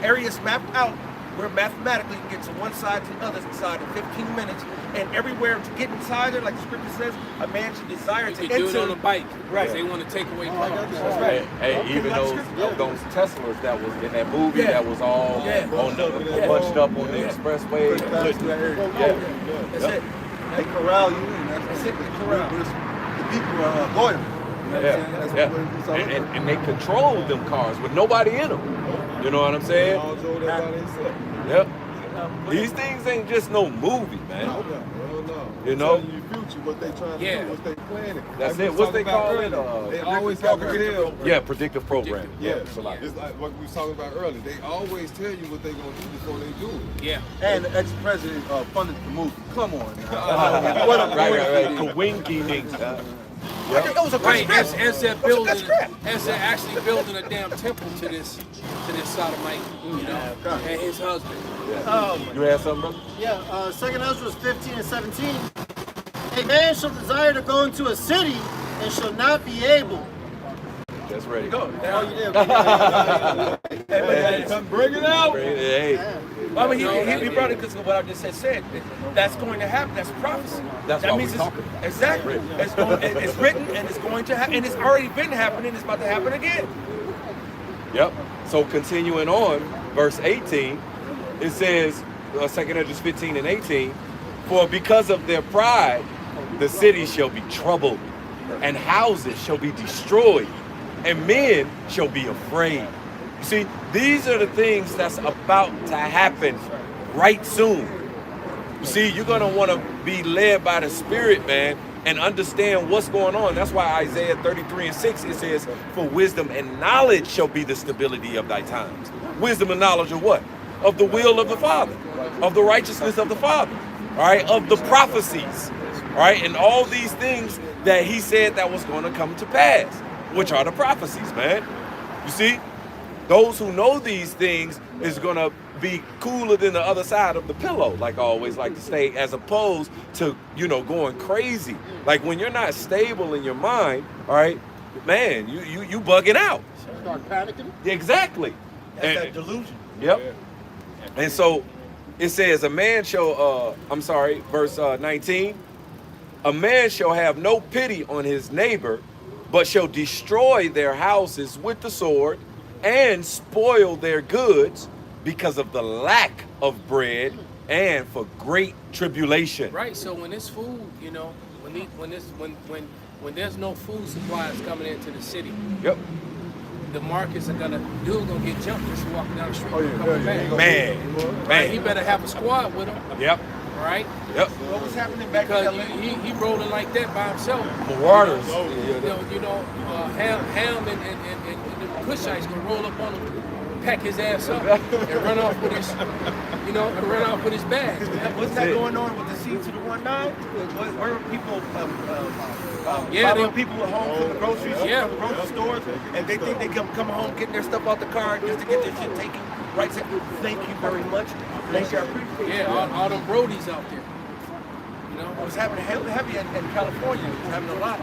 [SPEAKER 7] areas mapped out where mathematically you can get to one side to the other side in 15 minutes, and everywhere to get inside there, like the scripture says, a man should desire
[SPEAKER 1] You
[SPEAKER 7] to
[SPEAKER 1] can
[SPEAKER 7] enter.
[SPEAKER 1] do it on a bike.
[SPEAKER 7] Right.
[SPEAKER 1] They want to take away cars.
[SPEAKER 7] That's right.
[SPEAKER 2] Hey, even those Teslas that was in that movie
[SPEAKER 7] Yeah.
[SPEAKER 2] that was all on bunched up on the expressway.
[SPEAKER 7] That's it.
[SPEAKER 3] They corral you in.
[SPEAKER 7] That's it. They corral.
[SPEAKER 3] The people are loyal.
[SPEAKER 2] And they controlled them cars with nobody in them. You know what I'm saying?
[SPEAKER 3] All drove that by themselves.
[SPEAKER 2] Yep. These things ain't just no movie, man.
[SPEAKER 3] Hell no.
[SPEAKER 2] You know?
[SPEAKER 3] Telling you future, what they trying to do, what they planning.
[SPEAKER 2] That's
[SPEAKER 3] Like
[SPEAKER 2] it.
[SPEAKER 3] we
[SPEAKER 2] What's they
[SPEAKER 3] talking about
[SPEAKER 2] call it?
[SPEAKER 3] earlier, they always have to tell.
[SPEAKER 2] Yeah, predictive programming.
[SPEAKER 3] Yeah,
[SPEAKER 2] so like,
[SPEAKER 3] it's like what we was talking about earlier. They always tell you what they gonna do before they do it.
[SPEAKER 1] Yeah.
[SPEAKER 4] And the ex-president funded the movie. Come on now.
[SPEAKER 2] right. Kawinki things.
[SPEAKER 7] It was a
[SPEAKER 1] Right,
[SPEAKER 7] good
[SPEAKER 1] and
[SPEAKER 7] script.
[SPEAKER 1] said
[SPEAKER 7] It was a
[SPEAKER 1] building,
[SPEAKER 7] good script.
[SPEAKER 1] and said actually building a damn temple to this sodomite, you know, and his husband.
[SPEAKER 2] You had something, brother?
[SPEAKER 8] Yeah, 2 Ezra 15 and 17. A man shall desire to go into a city and shall not be able.
[SPEAKER 2] That's ready.
[SPEAKER 7] Go.
[SPEAKER 3] Come bring it out.
[SPEAKER 2] Hey,
[SPEAKER 7] I mean, he brought it because of what I just said. That's going to happen. That's prophecy.
[SPEAKER 2] That's
[SPEAKER 7] that
[SPEAKER 2] why
[SPEAKER 7] means
[SPEAKER 2] we're talking about it.
[SPEAKER 7] Exactly. It's written and it's going to happen. And it's already been happening. It's about to happen again.
[SPEAKER 2] Yep. So continuing on, verse 18, it says, 2 Ezra 15 and 18, for because of their pride, the city shall be troubled, and houses shall be destroyed, and men shall be afraid. You see, these are the things that's about to happen right soon. You see, you're going to want to be led by the Spirit, man, and understand what's going on. That's why Isaiah 33 and 6, it says, for wisdom and knowledge shall be the stability of thy times. Wisdom and knowledge of what? Of the will of the Father, of the righteousness of the Father, all right, of the prophecies, all right, and all these things that he said that was going to come to pass, which are the prophecies, man. You see, those who know these things is going to be cooler than the other side of the pillow, like I always like to say, as opposed to, you know, going crazy. Like when you're not stable in your mind, all right, man, you bugging out.
[SPEAKER 8] Start panicking.
[SPEAKER 2] Exactly.
[SPEAKER 7] That's that delusion.
[SPEAKER 2] Yep. And so it says, a man shall, verse 19, a man shall have no pity on his neighbor, but shall destroy their houses with the sword and spoil their goods because of the lack of bread and for great tribulation.
[SPEAKER 1] Right. So when this food, you know, when there's no food supplies coming into the city,
[SPEAKER 2] Yep.
[SPEAKER 1] the markets are gonna get jumped just walking down the street. Coming back.
[SPEAKER 2] Man.
[SPEAKER 1] Right, he better have a squad with him.
[SPEAKER 2] Yep.
[SPEAKER 1] Right.
[SPEAKER 2] Yep.
[SPEAKER 7] What was happening back
[SPEAKER 1] Because
[SPEAKER 7] in LA?
[SPEAKER 1] he rolling like that by himself.
[SPEAKER 2] Marauders.
[SPEAKER 1] Ham and the Cushites gonna roll up on him, pack his ass up, and run off with his, bags.
[SPEAKER 7] What's that going on with the seed to the 1-9? Where were people?
[SPEAKER 1] They-
[SPEAKER 7] People at home from the groceries,
[SPEAKER 1] Yeah.
[SPEAKER 7] from the grocery stores, and they think they come home getting their stuff out the car just to get their shit taken. Right? Say, thank you very much. Thank you. I appreciate it.
[SPEAKER 1] Yeah, all them Brodies out there. You know.
[SPEAKER 7] It was happening heavy in California. It was happening a lot.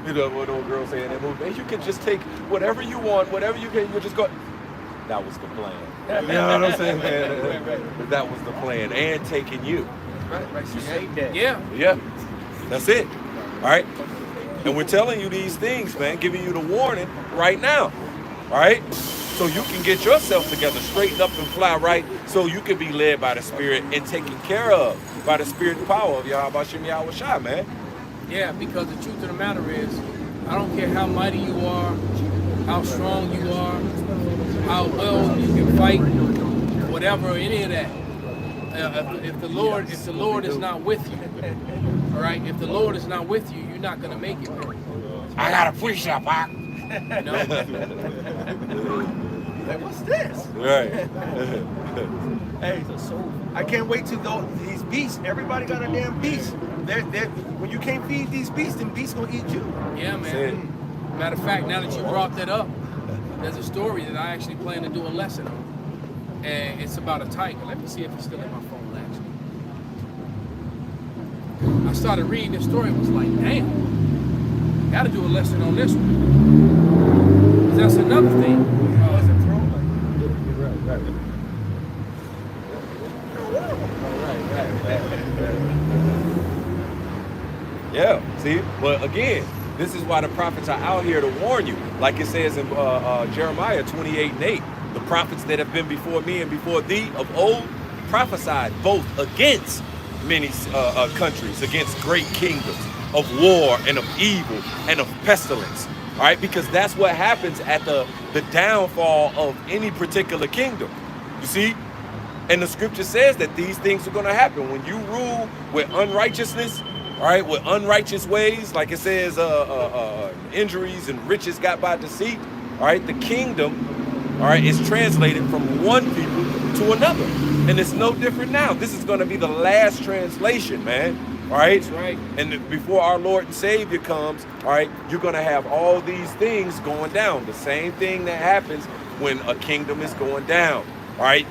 [SPEAKER 2] You know what old girl saying in that movie? You can just take whatever you want, whatever you can just go. That was the plan. You know what I'm saying, man? But that was the plan, and taking you.
[SPEAKER 1] Yeah.
[SPEAKER 2] Yeah, that's it. All right, and we're telling you these things, man, giving you the warning right now. All right, so you can get yourself together, straighten up and fly right, so you can be led by the Spirit and taken care of by the Spirit and power of Yahweh Shem Yahweh Shai, man.
[SPEAKER 1] Yeah, because the truth of the matter is, I don't care how mighty you are, how strong you are, how well you can fight, whatever, any of that. If the Lord is not with you, all right. If the Lord is not with you, you're not gonna make it, man.
[SPEAKER 2] I got a push-up, huh?
[SPEAKER 1] You know?
[SPEAKER 7] Like, what's this?
[SPEAKER 2] Right.
[SPEAKER 7] Hey, I can't wait to go. These beasts, everybody got a damn beast. They're, when you can't feed these beasts, then beasts gonna eat you.
[SPEAKER 1] Yeah, man. Matter of fact, now that you brought that up, there's a story that I actually plan to do a lesson on. And it's about a tiger. Let me see if it's still in my phone, actually. I started reading this story and was like, damn, gotta do a lesson on this one. 'Cause that's another thing.
[SPEAKER 2] Yeah, see? But again, this is why the prophets are out here to warn you. Like it says in Jeremiah 28:8, the prophets that have been before me and before thee of old prophesied both against many countries, against great kingdoms, of war and of evil and of pestilence. All right, because that's what happens at the downfall of any particular kingdom. You see? And the scripture says that these things are going to happen when you rule with unrighteousness, all right, with unrighteous ways, like it says, injuries and riches got by deceit. All right, the kingdom, all right, is translated from one people to another, and it's no different now. This is going to be the last translation, man. All right,
[SPEAKER 1] That's right.
[SPEAKER 2] And before our Lord and Savior comes, all right, you're going to have all these things going down. The same thing that happens when a kingdom is going down. All right,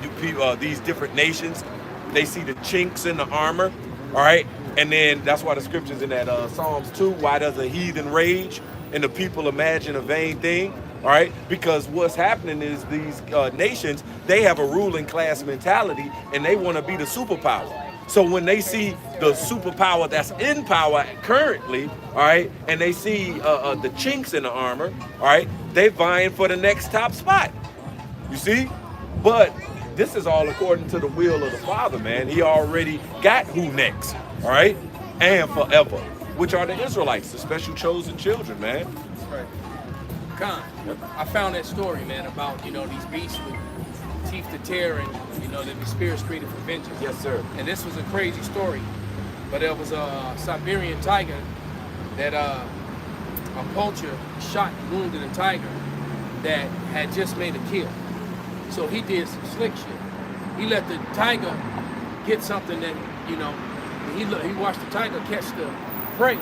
[SPEAKER 2] these different nations, they see the chinks in the armor. All right, and then that's why the scriptures in that Psalms 2, why does a heathen rage and the people imagine a vain thing? All right, because what's happening is these nations, they have a ruling class mentality and they want to be the superpower. So when they see the superpower that's in power currently, all right, and they see the chinks in the armor, all right, they vying for the next top spot. You see? But this is all according to the will of the Father, man. He already got who next, all right, and forever, which are the Israelites, the special chosen children, man.
[SPEAKER 1] Con, I found that story, man, about, you know, these beasts with teeth to tear and, you know, that the spirits created for vengeance.
[SPEAKER 2] Yes, sir.
[SPEAKER 1] And this was a crazy story, but there was a Siberian tiger that a poacher shot and wounded a tiger that had just made a kill. So he did some slick shit. He let the tiger get something that, you know, he watched the tiger catch the prey.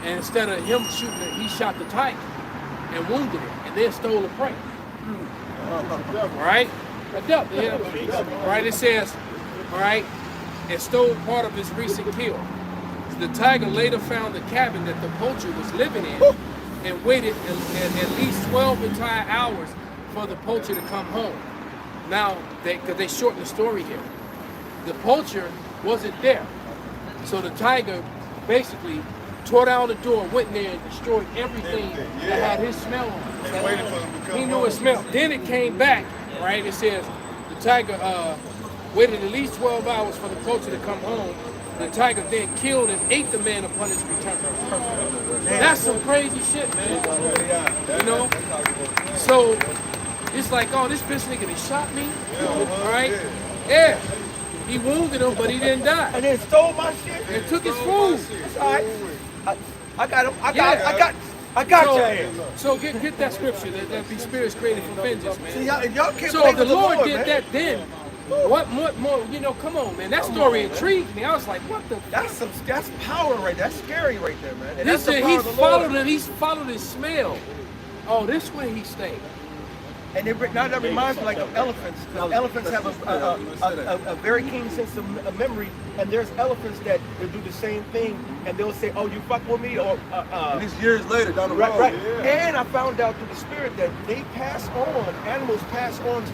[SPEAKER 1] And instead of him shooting it, he shot the tiger and wounded it, and then stole the prey. Right? A devil, yeah. Right? It says, all right, and stole part of his recent kill. The tiger later found the cabin that the poacher was living in and waited at least 12 entire hours for the poacher to come home. Now, because they shortened the story here, the poacher wasn't there. So the tiger basically tore down the door, went in there and destroyed everything that had his smell on it. He knew it smelled. Then it came back, right? It says the tiger waited at least 12 hours for the poacher to come home. The tiger then killed and ate the man upon his return. That's some crazy shit, man. You know? So it's like, oh, this bitch nigga that shot me, all right? Yeah. He wounded him, but he didn't die.
[SPEAKER 7] And then stole my shit.
[SPEAKER 1] And took his food.
[SPEAKER 7] That's all right. I got him. I got
[SPEAKER 1] So,
[SPEAKER 7] your ass.
[SPEAKER 1] so get that scripture that these spirits created for vengeance, man.
[SPEAKER 7] See, y'all can't
[SPEAKER 1] So
[SPEAKER 7] play
[SPEAKER 1] if the
[SPEAKER 7] with
[SPEAKER 1] Lord did
[SPEAKER 7] man.
[SPEAKER 1] that then, what more, you know, come on, man. That story intrigued me. I was like, what the?
[SPEAKER 7] That's power right there. That's scary right there, man. And that's the
[SPEAKER 1] Listen,
[SPEAKER 7] power
[SPEAKER 1] he
[SPEAKER 7] of the Lord.
[SPEAKER 1] followed his smell. Oh, this way he stayed.
[SPEAKER 7] And now that reminds me like of elephants. 'Cause elephants have a very keen sense of memory, and there's elephants that will do the same thing, and they'll say, "Oh, you fuck with me," or
[SPEAKER 3] And these years later, down the road.
[SPEAKER 7] right, right.
[SPEAKER 3] Yeah.
[SPEAKER 7] And I found out through the spirit that they pass on, animals pass on to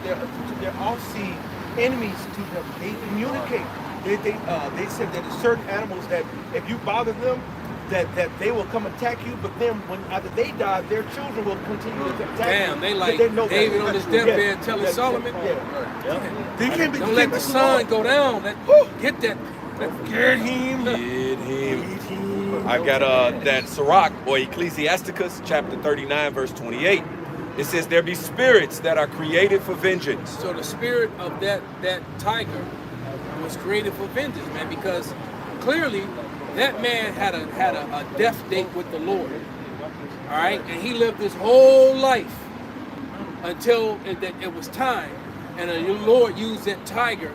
[SPEAKER 7] their offseed enemies to them. They communicate. They said that there's certain animals that if you bother them, that they will come attack you, but then when after they die, their children will continue to attack you.
[SPEAKER 1] Damn, they like
[SPEAKER 7] know
[SPEAKER 1] David
[SPEAKER 7] that.
[SPEAKER 1] on his deathbed telling Solomon.
[SPEAKER 7] They can't be,
[SPEAKER 1] Don't let the sun go down. Get that.
[SPEAKER 7] Get him.
[SPEAKER 2] Get him. I got that Sirach or Ecclesiasticus chapter 39 verse 28. It says there be spirits that are created for vengeance.
[SPEAKER 1] So the spirit of that tiger was created for vengeance, man, because clearly that man had a death date with the Lord. All right, and he lived his whole life until it was time, and the Lord used that tiger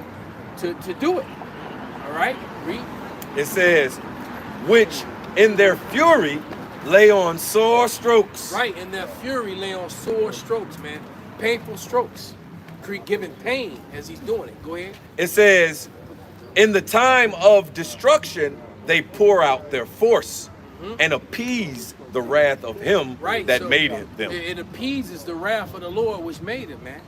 [SPEAKER 1] to do it. All right, read.
[SPEAKER 2] It says, which in their fury lay on sore strokes.
[SPEAKER 1] Right, and their fury lay on sore strokes, man, painful strokes, giving pain as he's doing it. Go ahead.
[SPEAKER 2] It says, in the time of destruction, they pour out their force and appease the wrath of him that made them.
[SPEAKER 1] It appeases the wrath of the Lord which made it, man.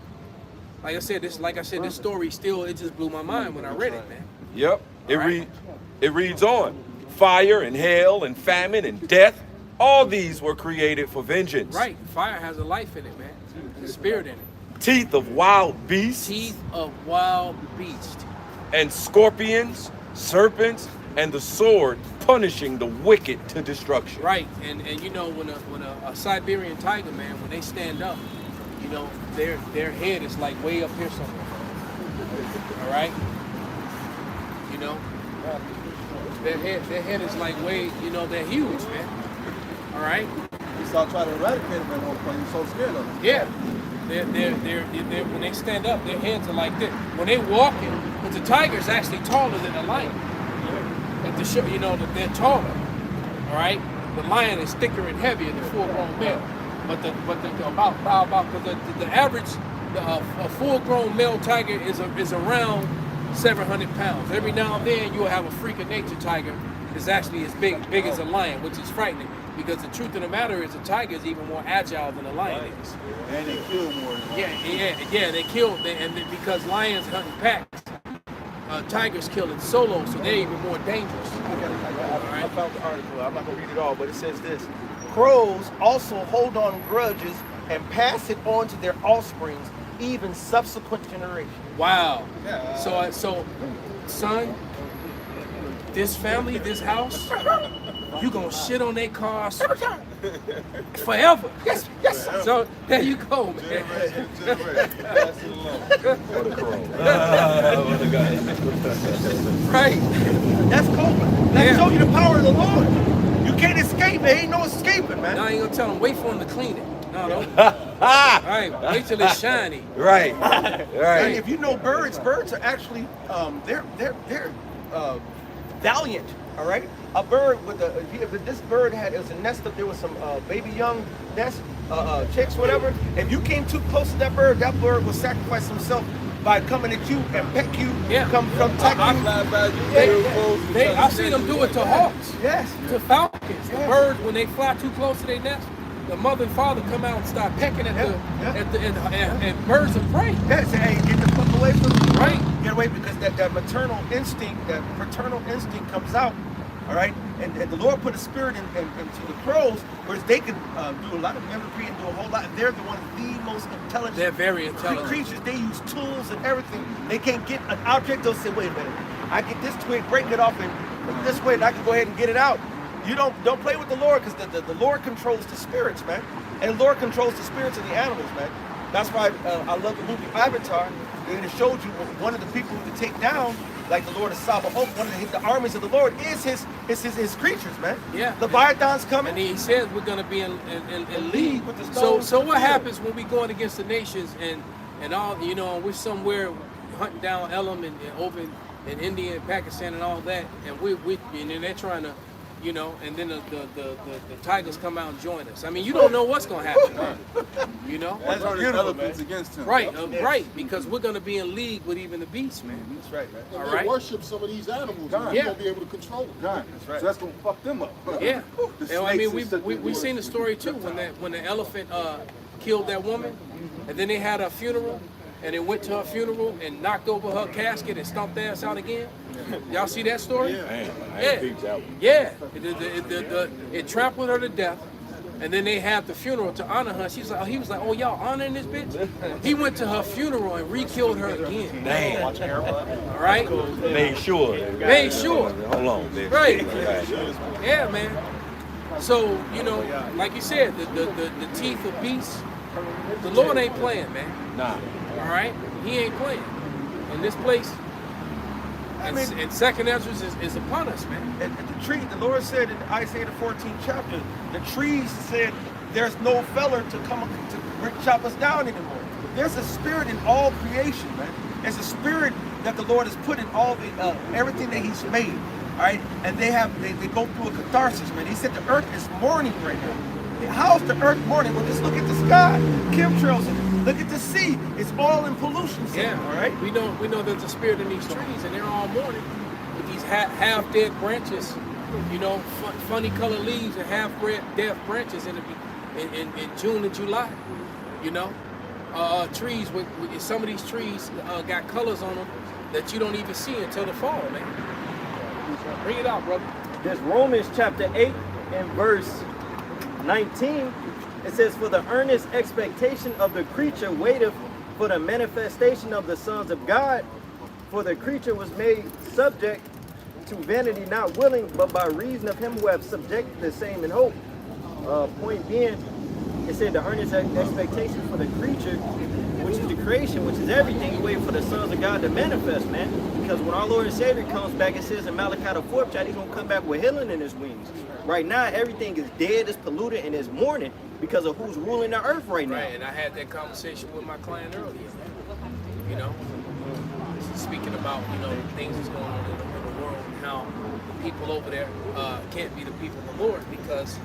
[SPEAKER 1] Like I said, this story still, it just blew my mind when I read it, man.
[SPEAKER 2] Yep. It reads on. Fire and hail and famine and death, all these were created for vengeance.
[SPEAKER 1] Right. Fire has a life in it, man. There's a spirit in it.
[SPEAKER 2] Teeth of wild beasts.
[SPEAKER 1] Teeth of wild beasts.
[SPEAKER 2] And scorpions, serpents, and the sword punishing the wicked to destruction.
[SPEAKER 1] Right. And you know, when a Siberian tiger, man, when they stand up, you know, their head is like way up here somewhere. All right? You know? Their head is like way, you know, they're huge, man. All right?
[SPEAKER 6] He started trying to eradicate him at one point. He was so scared of him.
[SPEAKER 1] Yeah. They're when they stand up, their heads are like this. When they walking, but the tiger's actually taller than the lion. At the show, you know, that they're taller. All right? The lion is thicker and heavier than full-grown male. But the average a full-grown male tiger is around 700 pounds. Every now and then you'll have a freak of nature tiger that's actually as big as a lion, which is frightening. Because the truth of the matter is a tiger is even more agile than a lion is.
[SPEAKER 6] And they kill more.
[SPEAKER 1] Yeah, they kill, because lions hunt in packs. Tigers kill in solo, so they're even more dangerous.
[SPEAKER 7] I found the article. I'm not going to read it all, but it says this. Crows also hold on grudges and pass it on to their offsprings, even subsequent generations.
[SPEAKER 1] Wow. So, son, this family, this house, you gonna shit on their cars forever. Yes. So there you go, man. Right.
[SPEAKER 7] That's cool. That shows you the power of the Lord. You can't escape. There ain't no escaping, man.
[SPEAKER 1] Now I ain't gonna tell them, wait for them to clean it. No. All right, wait till it's shiny.
[SPEAKER 2] Right.
[SPEAKER 7] And if you know birds are actually they're valiant. All right. A bird with if this bird had, it was a nest up there with some baby young nest chicks, whatever. If you came too close to that bird will sacrifice himself by coming at you and peck you.
[SPEAKER 1] Yeah.
[SPEAKER 7] Come attack you.
[SPEAKER 1] I've seen them do it to hawks.
[SPEAKER 7] Yes.
[SPEAKER 1] To falcons. The birds, when they fly too close to their nest, the mother and father come out and start pecking at and birds of prey.
[SPEAKER 7] Yes. Hey, get the fuck away from me.
[SPEAKER 1] Right.
[SPEAKER 7] Get away, because that maternal instinct, that paternal instinct comes out. All right, and the Lord put a spirit into the crows, whereas they can do a lot of mimicry and do a whole lot. They're one of the most intelligent.
[SPEAKER 1] They're very intelligent
[SPEAKER 7] creatures. They use tools and everything. They can't get an object. They'll say, "Wait a minute, I get this twig, break it off, and this way, and I can go ahead and get it out." You don't play with the Lord, because the Lord controls the spirits, man, and the Lord controls the spirits of the animals, man. That's why I love the movie Avatar, and it showed you one of the people who could take down, like the Lord of Sabaoth, one of the armies of the Lord is his creatures, man.
[SPEAKER 1] Yeah.
[SPEAKER 7] Leviathan's coming.
[SPEAKER 1] And he says we're going to be in league
[SPEAKER 7] with the stones.
[SPEAKER 1] So what happens when we going against the nations and all, you know, we're somewhere hunting down Elam and over in India and Pakistan and all that, and and they're trying to you know, and then the Tigers come out and join us. I mean, you don't know what's gonna happen, you know.
[SPEAKER 3] That's beautiful, man. Against him.
[SPEAKER 1] Right, right, because we're gonna be in league with even the beasts, man.
[SPEAKER 3] That's right, man.
[SPEAKER 6] And
[SPEAKER 1] All
[SPEAKER 6] they
[SPEAKER 1] right.
[SPEAKER 6] worship some of these animals. And
[SPEAKER 1] Yeah.
[SPEAKER 6] you won't be able to control them.
[SPEAKER 3] That's right. So that's gonna fuck them up.
[SPEAKER 1] Yeah,
[SPEAKER 2] The
[SPEAKER 1] and I mean,
[SPEAKER 2] snakes and
[SPEAKER 1] we seen the story too when the elephant killed that woman, and then they had a funeral, and they went to her funeral and knocked over her casket and stomped their ass out again. Y'all see that story?
[SPEAKER 2] Man, I
[SPEAKER 1] Yeah.
[SPEAKER 2] ain't peeped that one.
[SPEAKER 1] Yeah, it trampled her to death, and then they had the funeral to honor her. He was like, oh, y'all honoring this bitch? He went to her funeral and re-killed her again.
[SPEAKER 2] Damn.
[SPEAKER 1] All right?
[SPEAKER 2] Made sure.
[SPEAKER 1] Made sure.
[SPEAKER 2] Hold on, man.
[SPEAKER 1] Right. Yeah, man. So, you know, like you said, the teeth of beasts, the Lord ain't playing, man.
[SPEAKER 2] Nah.
[SPEAKER 1] All right? He ain't playing. And this place, and Second Ezra is upon us, man.
[SPEAKER 7] And the tree, the Lord said in Isaiah the 14th chapter, the trees said, there's no feller to come to chop us down anymore. There's a spirit in all creation, man. There's a spirit that the Lord has put in all the everything that He's made. All right, and they go through a catharsis, man. He said the earth is mourning right now. How's the earth mourning? Well, just look at the sky, chemtrails. Look at the sea. It's all in pollution.
[SPEAKER 1] Yeah,
[SPEAKER 7] all right.
[SPEAKER 1] We know there's a spirit in these trees, and they're all mourning with these half dead branches, you know, funny colored leaves and half dead branches in June and July, you know. Trees with some of these trees got colors on them that you don't even see until the fall, man. Bring it out, brother.
[SPEAKER 5] This Romans chapter 8 and verse 19, it says, for the earnest expectation of the creature waiteth for the manifestation of the sons of God. For the creature was made subject to vanity, not willing, but by reason of him who have subjected the same in hope. Point being, it said the earnest expectation for the creature, which is the creation, which is everything, waiting for the sons of God to manifest, man. Because when our Lord and Savior comes back, it says in Malachi the 4th chapter, He's gonna come back with healing in His wings. Right now, everything is dead, it's polluted, and it's mourning because of who's ruling the earth right now.
[SPEAKER 1] Right, and I had that conversation with my client earlier. You know, speaking about, you know, things that's going on in the world and how the people over there can't be the people of the Lord because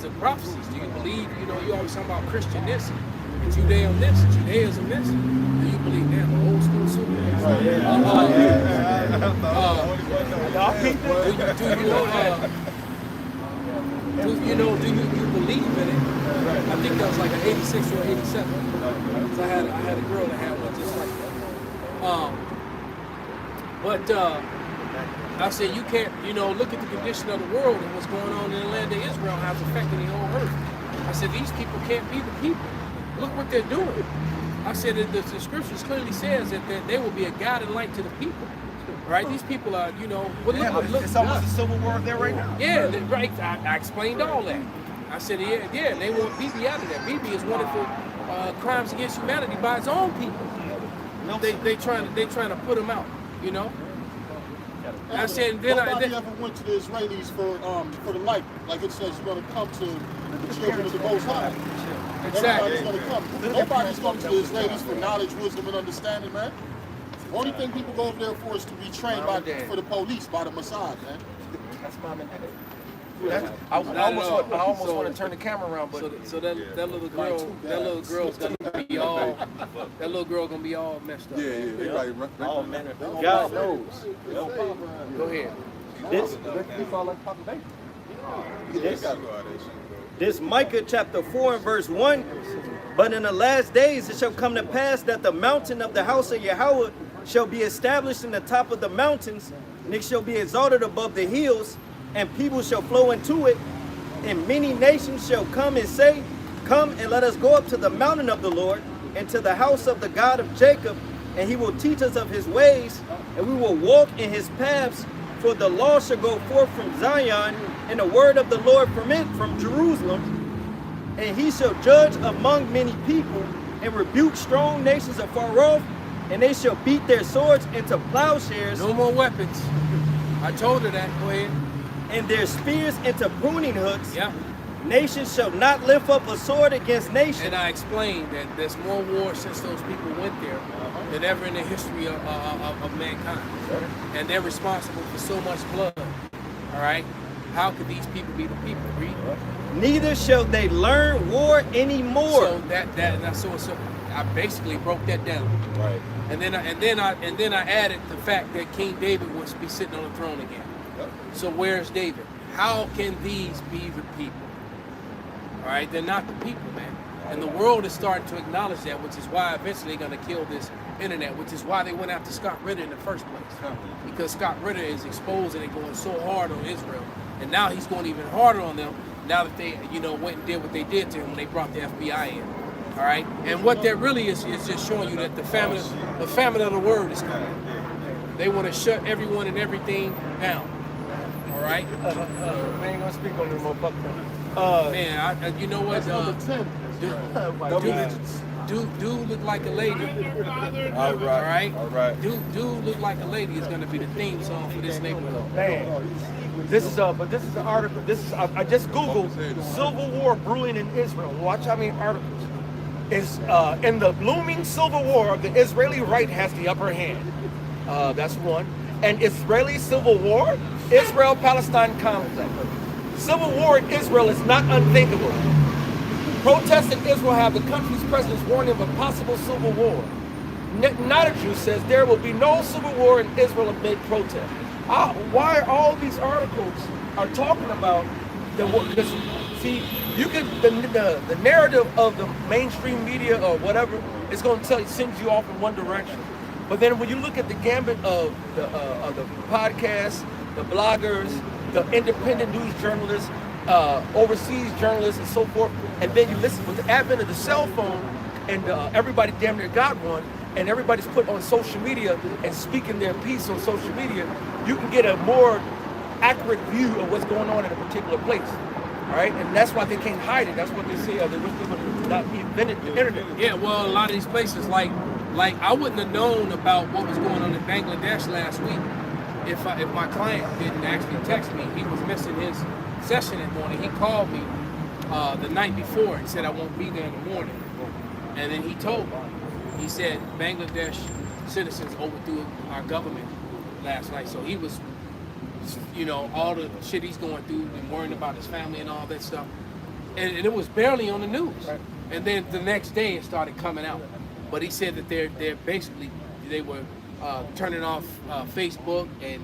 [SPEAKER 1] of prophecies. Do you believe, you know, you always talk about Christian this, and Judaism this, and Judaism this. Do you believe that? The old school super? Do you believe in it? I think that was like an 86 or 87. So I had a girl that had one just like that. I said, you can't, you know, look at the condition of the world and what's going on in the land of Israel, how it's affecting the whole earth. I said, these people can't be the people. Look what they're doing. I said, the scriptures clearly says that they will be a guide and light to the people. Right? These people are, you know, look,
[SPEAKER 7] It's almost a civil war there right now.
[SPEAKER 1] yeah, right. I explained all that. I said, yeah, they want Bibi out of there. Bibi is wanted for crimes against humanity by its own people. They trying to put him out, you know. I said,
[SPEAKER 6] nobody ever went to the Israelis for the light. Like it says, you're going to come to the children of the Most High.
[SPEAKER 1] Exactly.
[SPEAKER 6] Everybody's going to come. Nobody's coming to the Israelis for knowledge, wisdom, and understanding, man. The only thing people go over there for is to be trained for the police, by the Mossad, man.
[SPEAKER 7] That's my mentality. I almost want to turn the camera around, but
[SPEAKER 1] so that little girl's gonna be all messed up.
[SPEAKER 4] Yeah, everybody run.
[SPEAKER 5] Oh man, God knows.
[SPEAKER 1] Go ahead.
[SPEAKER 5] This Micah chapter 4 and verse 1. But in the last days it shall come to pass that the mountain of the house of Yahweh shall be established in the top of the mountains, and it shall be exalted above the hills, and people shall flow into it, and many nations shall come and say, come and let us go up to the mountain of the Lord, and to the house of the God of Jacob, and He will teach us of His ways, and we will walk in His paths. For the law shall go forth from Zion, and the word of the Lord from Jerusalem. And He shall judge among many people, and rebuke strong nations afar off, and they shall beat their swords into plowshares.
[SPEAKER 1] No more weapons. I told her that. Go ahead.
[SPEAKER 5] And their spears into pruning hooks.
[SPEAKER 1] Yeah.
[SPEAKER 5] Nations shall not lift up a sword against nation.
[SPEAKER 1] And I explained that there's more war since those people went there than ever in the history of mankind. And they're responsible for so much blood. All right? How could these people be the people? Read.
[SPEAKER 5] Neither shall they learn war anymore.
[SPEAKER 1] So I basically broke that down.
[SPEAKER 3] Right.
[SPEAKER 1] And then I added the fact that King David would be sitting on the throne again.
[SPEAKER 3] Yep.
[SPEAKER 1] So where's David? How can these be the people? All right, they're not the people, man. And the world is starting to acknowledge that, which is why eventually they're going to kill this internet, which is why they went after Scott Ritter in the first place. Because Scott Ritter is exposing and going so hard on Israel. And now he's going even harder on them now that they, went and did what they did to him when they brought the FBI in. All right? And what that really is just showing you that the famine of the word is coming. They want to shut everyone and everything down. All right?
[SPEAKER 7] We ain't gonna speak on the motherfucker.
[SPEAKER 1] Man, you know what? Dude look like a lady.
[SPEAKER 3] All right.
[SPEAKER 1] All right. Dude look like a lady is gonna be the theme song for this neighborhood.
[SPEAKER 7] Man, this is an article. I just Googled Civil War brewing in Israel. Watch how many articles. Is in the looming civil war, the Israeli right has the upper hand. That's one. And Israeli civil war, Israel-Palestine conflict. Civil war in Israel is not unthinkable. Protests in Israel have the country's presidents warning of a possible civil war. Netanyahu says there will be no civil war in Israel amid protest. Why all these articles are talking about the war? Because, see, you can the narrative of the mainstream media or whatever is going to send you off in one direction. But then when you look at the gambit of the podcasts, the bloggers, the independent news journalists, overseas journalists, and so forth, and then you listen with the advent of the cell phone, and everybody damn near got one, and everybody's put on social media and speaking their piece on social media, you can get a more accurate view of what's going on in a particular place. All right, and that's why they can't hide it. That's what they say. They wish they would not invented the internet.
[SPEAKER 1] Yeah, well, a lot of these places, like I wouldn't have known about what was going on in Bangladesh last week if my client didn't actually text me. He was missing his session that morning. He called me the night before and said I won't be there in the morning. And then he told me, he said Bangladesh citizens overthrew our government last night. So he was, all the shit he's going through and worrying about his family and all that stuff. And it was barely on the news. Right. And then the next day it started coming out. But he said that they're basically, they were turning off Facebook and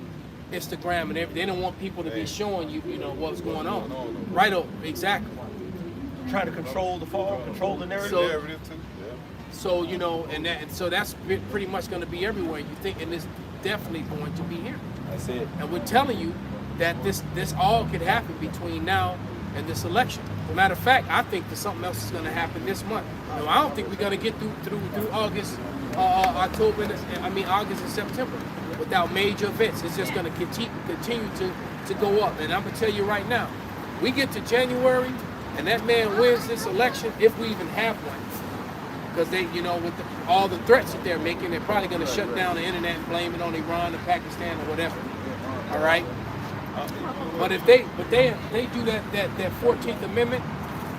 [SPEAKER 1] Instagram and everything. They don't want people to be showing you, what's going on. Right, exactly.
[SPEAKER 7] Trying to control the fall, control the narrative.
[SPEAKER 1] So, so that's pretty much going to be everywhere. You think, and it's definitely going to be here.
[SPEAKER 3] That's it.
[SPEAKER 1] And we're telling you that this all could happen between now and this election. As a matter of fact, I think that something else is going to happen this month. I don't think we're going to get through August, August and September without major events. It's just going to continue to go up. And I'm going to tell you right now, we get to January and that man wins this election, if we even have one. Because they, with all the threats that they're making, they're probably going to shut down the internet and blame it on Iran or Pakistan or whatever. All right. But if they do that 14th Amendment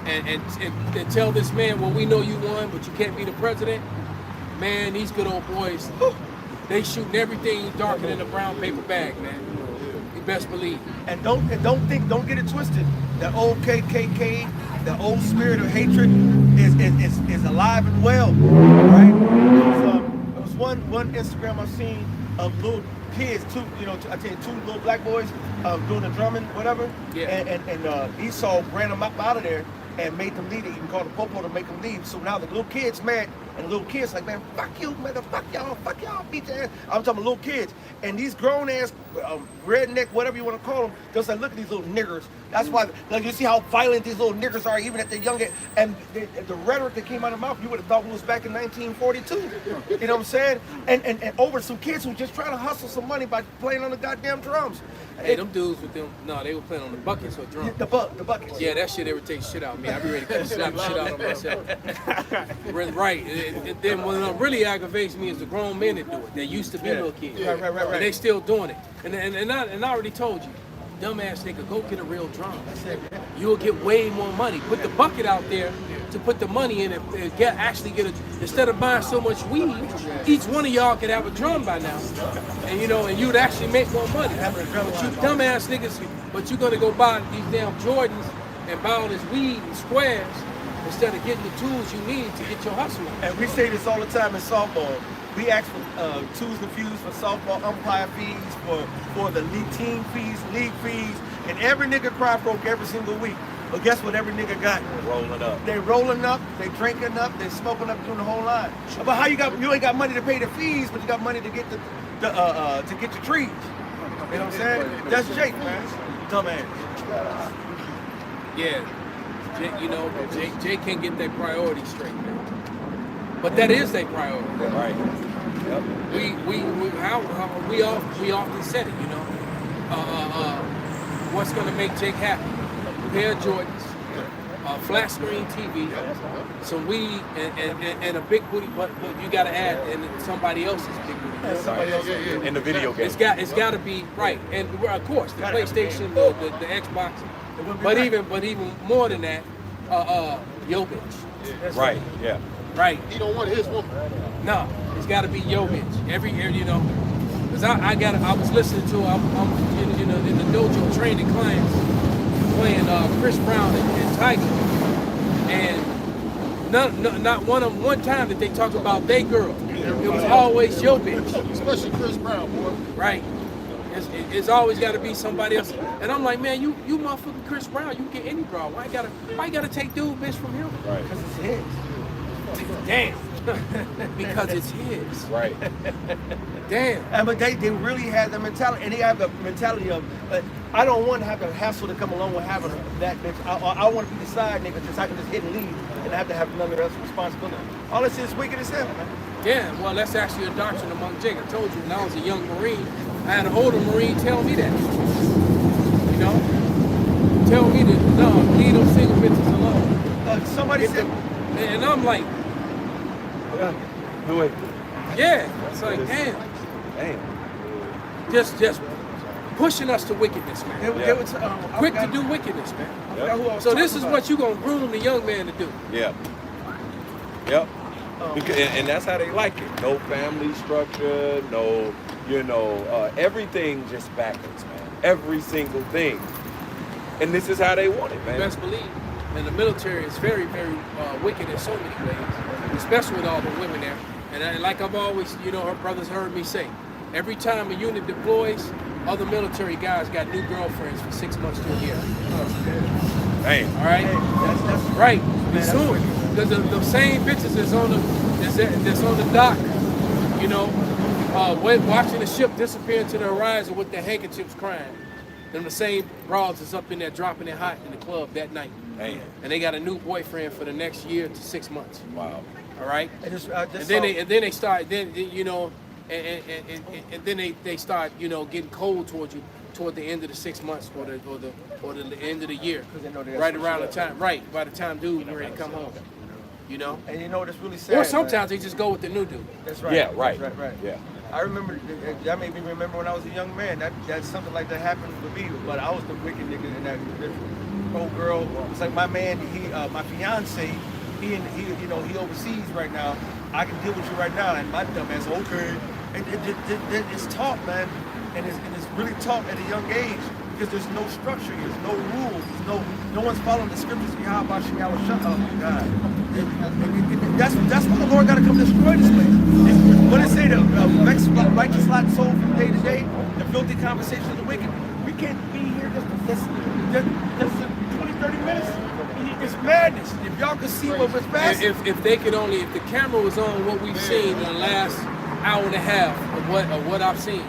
[SPEAKER 1] and tell this man, well, we know you won, but you can't be the president. Man, these good old boys, they shooting everything darker than a brown paper bag, man. You best believe.
[SPEAKER 7] And don't get it twisted. The old KKK, the old spirit of hatred is alive and well, right? There was one Instagram I've seen of little kids, two little black boys doing the drumming, whatever. Yeah. And Esau ran them up out of there and made them leave. He even called the popo to make them leave. So now the little kids mad, and the little kids like, man, fuck you, fuck y'all, beat your ass. I'm talking little kids. And these grown ass redneck, whatever you want to call them, just like, look at these little niggers. That's why, like, you see how violent these little niggers are, even at the young age. And the rhetoric that came out of their mouth, you would have thought it was back in 1942. You know what I'm saying? And over some kids who just trying to hustle some money by playing on the goddamn drums.
[SPEAKER 1] Hey, them dudes with them, no, they were playing on the buckets or drums.
[SPEAKER 7] The buckets.
[SPEAKER 1] Yeah, that shit irritates shit out of me. I be ready to slap the shit out of myself. Right. And then what really aggravates me is the grown men that do it. They used to be little kids.
[SPEAKER 7] Right.
[SPEAKER 1] And they still doing it. And I already told you, dumbass nigga, go get a real drum. You will get way more money. Put the bucket out there to put the money in and actually get a, instead of buying so much weed, each one of y'all could have a drum by now. And and you'd actually make more money. But you dumbass niggas, but you're gonna go buy these damn Jordans and buy all this weed and squares instead of getting the tools you need to get your hustle on.
[SPEAKER 7] And we say this all the time in softball. We ask for twos and fews for softball umpire fees, for the league team fees, league fees, and every nigga cry broke every single week. But guess what every nigga got?
[SPEAKER 2] Rolling up.
[SPEAKER 7] They rolling up, they drinking up, they smoking up, doing the whole line. But how you ain't got money to pay the fees, but you got money to get to get the trees. You know what I'm saying? That's Jake, man. Dumbass.
[SPEAKER 1] Yeah, Jake can't get their priorities straight, man. But that is their priority.
[SPEAKER 2] Right. Yep.
[SPEAKER 1] We often said it, what's gonna make Jake happy? A pair of Jordans, flat screen TV, some weed, and a big booty. But you gotta add and somebody else's big booty.
[SPEAKER 2] In the video game.
[SPEAKER 1] It's got to be right, and of course the PlayStation, the Xbox, but even more than that, yo bitch.
[SPEAKER 2] Right. Yeah.
[SPEAKER 1] Right.
[SPEAKER 6] He don't want his woman.
[SPEAKER 1] No, it's got to be yo bitch. Every year, because I was listening to I'm in the dojo training clients playing Chris Brown and Tiger, and not one time that they talked about they girl. It was always yo bitch.
[SPEAKER 6] Especially Chris Brown, boy.
[SPEAKER 1] Right. It's always got to be somebody else. And I'm like, man, you motherfucking Chris Brown, you can get any girl. Why you gotta take dude bitch from him?
[SPEAKER 2] Right.
[SPEAKER 7] Because it's his.
[SPEAKER 1] Damn. Because it's his.
[SPEAKER 2] Right.
[SPEAKER 1] Damn.
[SPEAKER 7] But they really had the mentality, and they have the mentality of, I don't want to have the hassle to come along with having that bitch. I want to be the side nigga, just I can just hit and leave, and have to have none of the responsibility. All this is wicked as hell, man.
[SPEAKER 1] Yeah, well, that's actually a doctrine among Jake. I told you when I was a young Marine, I had an older Marine tell me that. Tell me that, no, leave those single bitches alone.
[SPEAKER 7] Somebody said,
[SPEAKER 1] and I'm like,
[SPEAKER 2] Wait.
[SPEAKER 1] yeah, it's like, damn. Just pushing us to wickedness, man. Quick to do wickedness, man. So this is what you're going to groom the young man to do.
[SPEAKER 2] Yeah. Yep. And that's how they like it. No family structure, no, everything just backwards, man. Every single thing. And this is how they want it, man.
[SPEAKER 1] Best believe. And the military is very, very wicked in so many ways, especially with all the women there. And like I've always, her brothers heard me say, every time a unit deploys, other military guys got new girlfriends for 6 months to a year.
[SPEAKER 2] Damn.
[SPEAKER 1] All right? That's right. Soon. Because the same bitches that's on the dock, watching the ship disappear into the horizon with their handkerchiefs crying. Then the same broads is up in there dropping it hot in the club that night.
[SPEAKER 2] Damn.
[SPEAKER 1] And they got a new boyfriend for the next year to 6 months.
[SPEAKER 2] Wow.
[SPEAKER 1] All right? And then they start, and then they start, getting cold towards you toward the end of the 6 months or the end of the year. Right around the time, right, by the time dude ready to come home.
[SPEAKER 7] And it's really sad.
[SPEAKER 1] Or sometimes they just go with the new dude.
[SPEAKER 7] That's right.
[SPEAKER 2] Yeah, right.
[SPEAKER 7] Right.
[SPEAKER 2] Yeah.
[SPEAKER 7] I remember, that made me remember when I was a young man, that something like that happened with me, but I was the wicked nigga in that old girl. It's like my man, my fiance, he overseas right now. I can deal with you right now, and my dumb ass, okay. And it's taught, man, and it's really taught at a young age, because there's no structure, there's no rules, no one's following the scriptures. How about you? Oh my God. That's why the Lord got to come destroy this place. What it say, the righteous lot soul from day to day, the filthy conversations of the wicked. We can't be here just 20, 30 minutes. It's madness. If y'all could see what was bad.
[SPEAKER 1] If the camera was on what we've seen in the last hour and a half of what I've seen.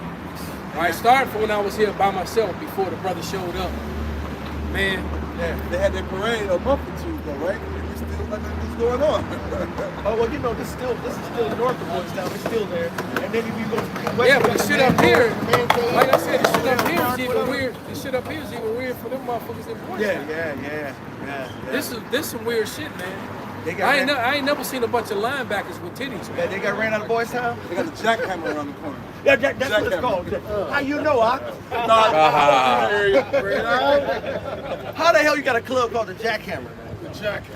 [SPEAKER 1] All right, starting from when I was here by myself before the brother showed up. Man.
[SPEAKER 4] Yeah, they had their parade a month or two ago, right? It's still like what's going on.
[SPEAKER 7] Oh well, this is still north of Boystown. It's still there. And then if you go west,
[SPEAKER 1] yeah, but the shit up here, like I said, the shit up here is even weird. The shit up here is even weird for them motherfuckers in Boystown.
[SPEAKER 7] Yeah.
[SPEAKER 1] This is some weird shit, man. I ain't never seen a bunch of linebackers with titties, man.
[SPEAKER 7] Yeah, they got ran out of Boys Town?
[SPEAKER 4] They got a jackhammer around the corner.
[SPEAKER 7] Yeah, that's what it's called. How you know, huh?
[SPEAKER 4] Nah,
[SPEAKER 7] How the hell you got a club called the Jackhammer?
[SPEAKER 8] the jacket.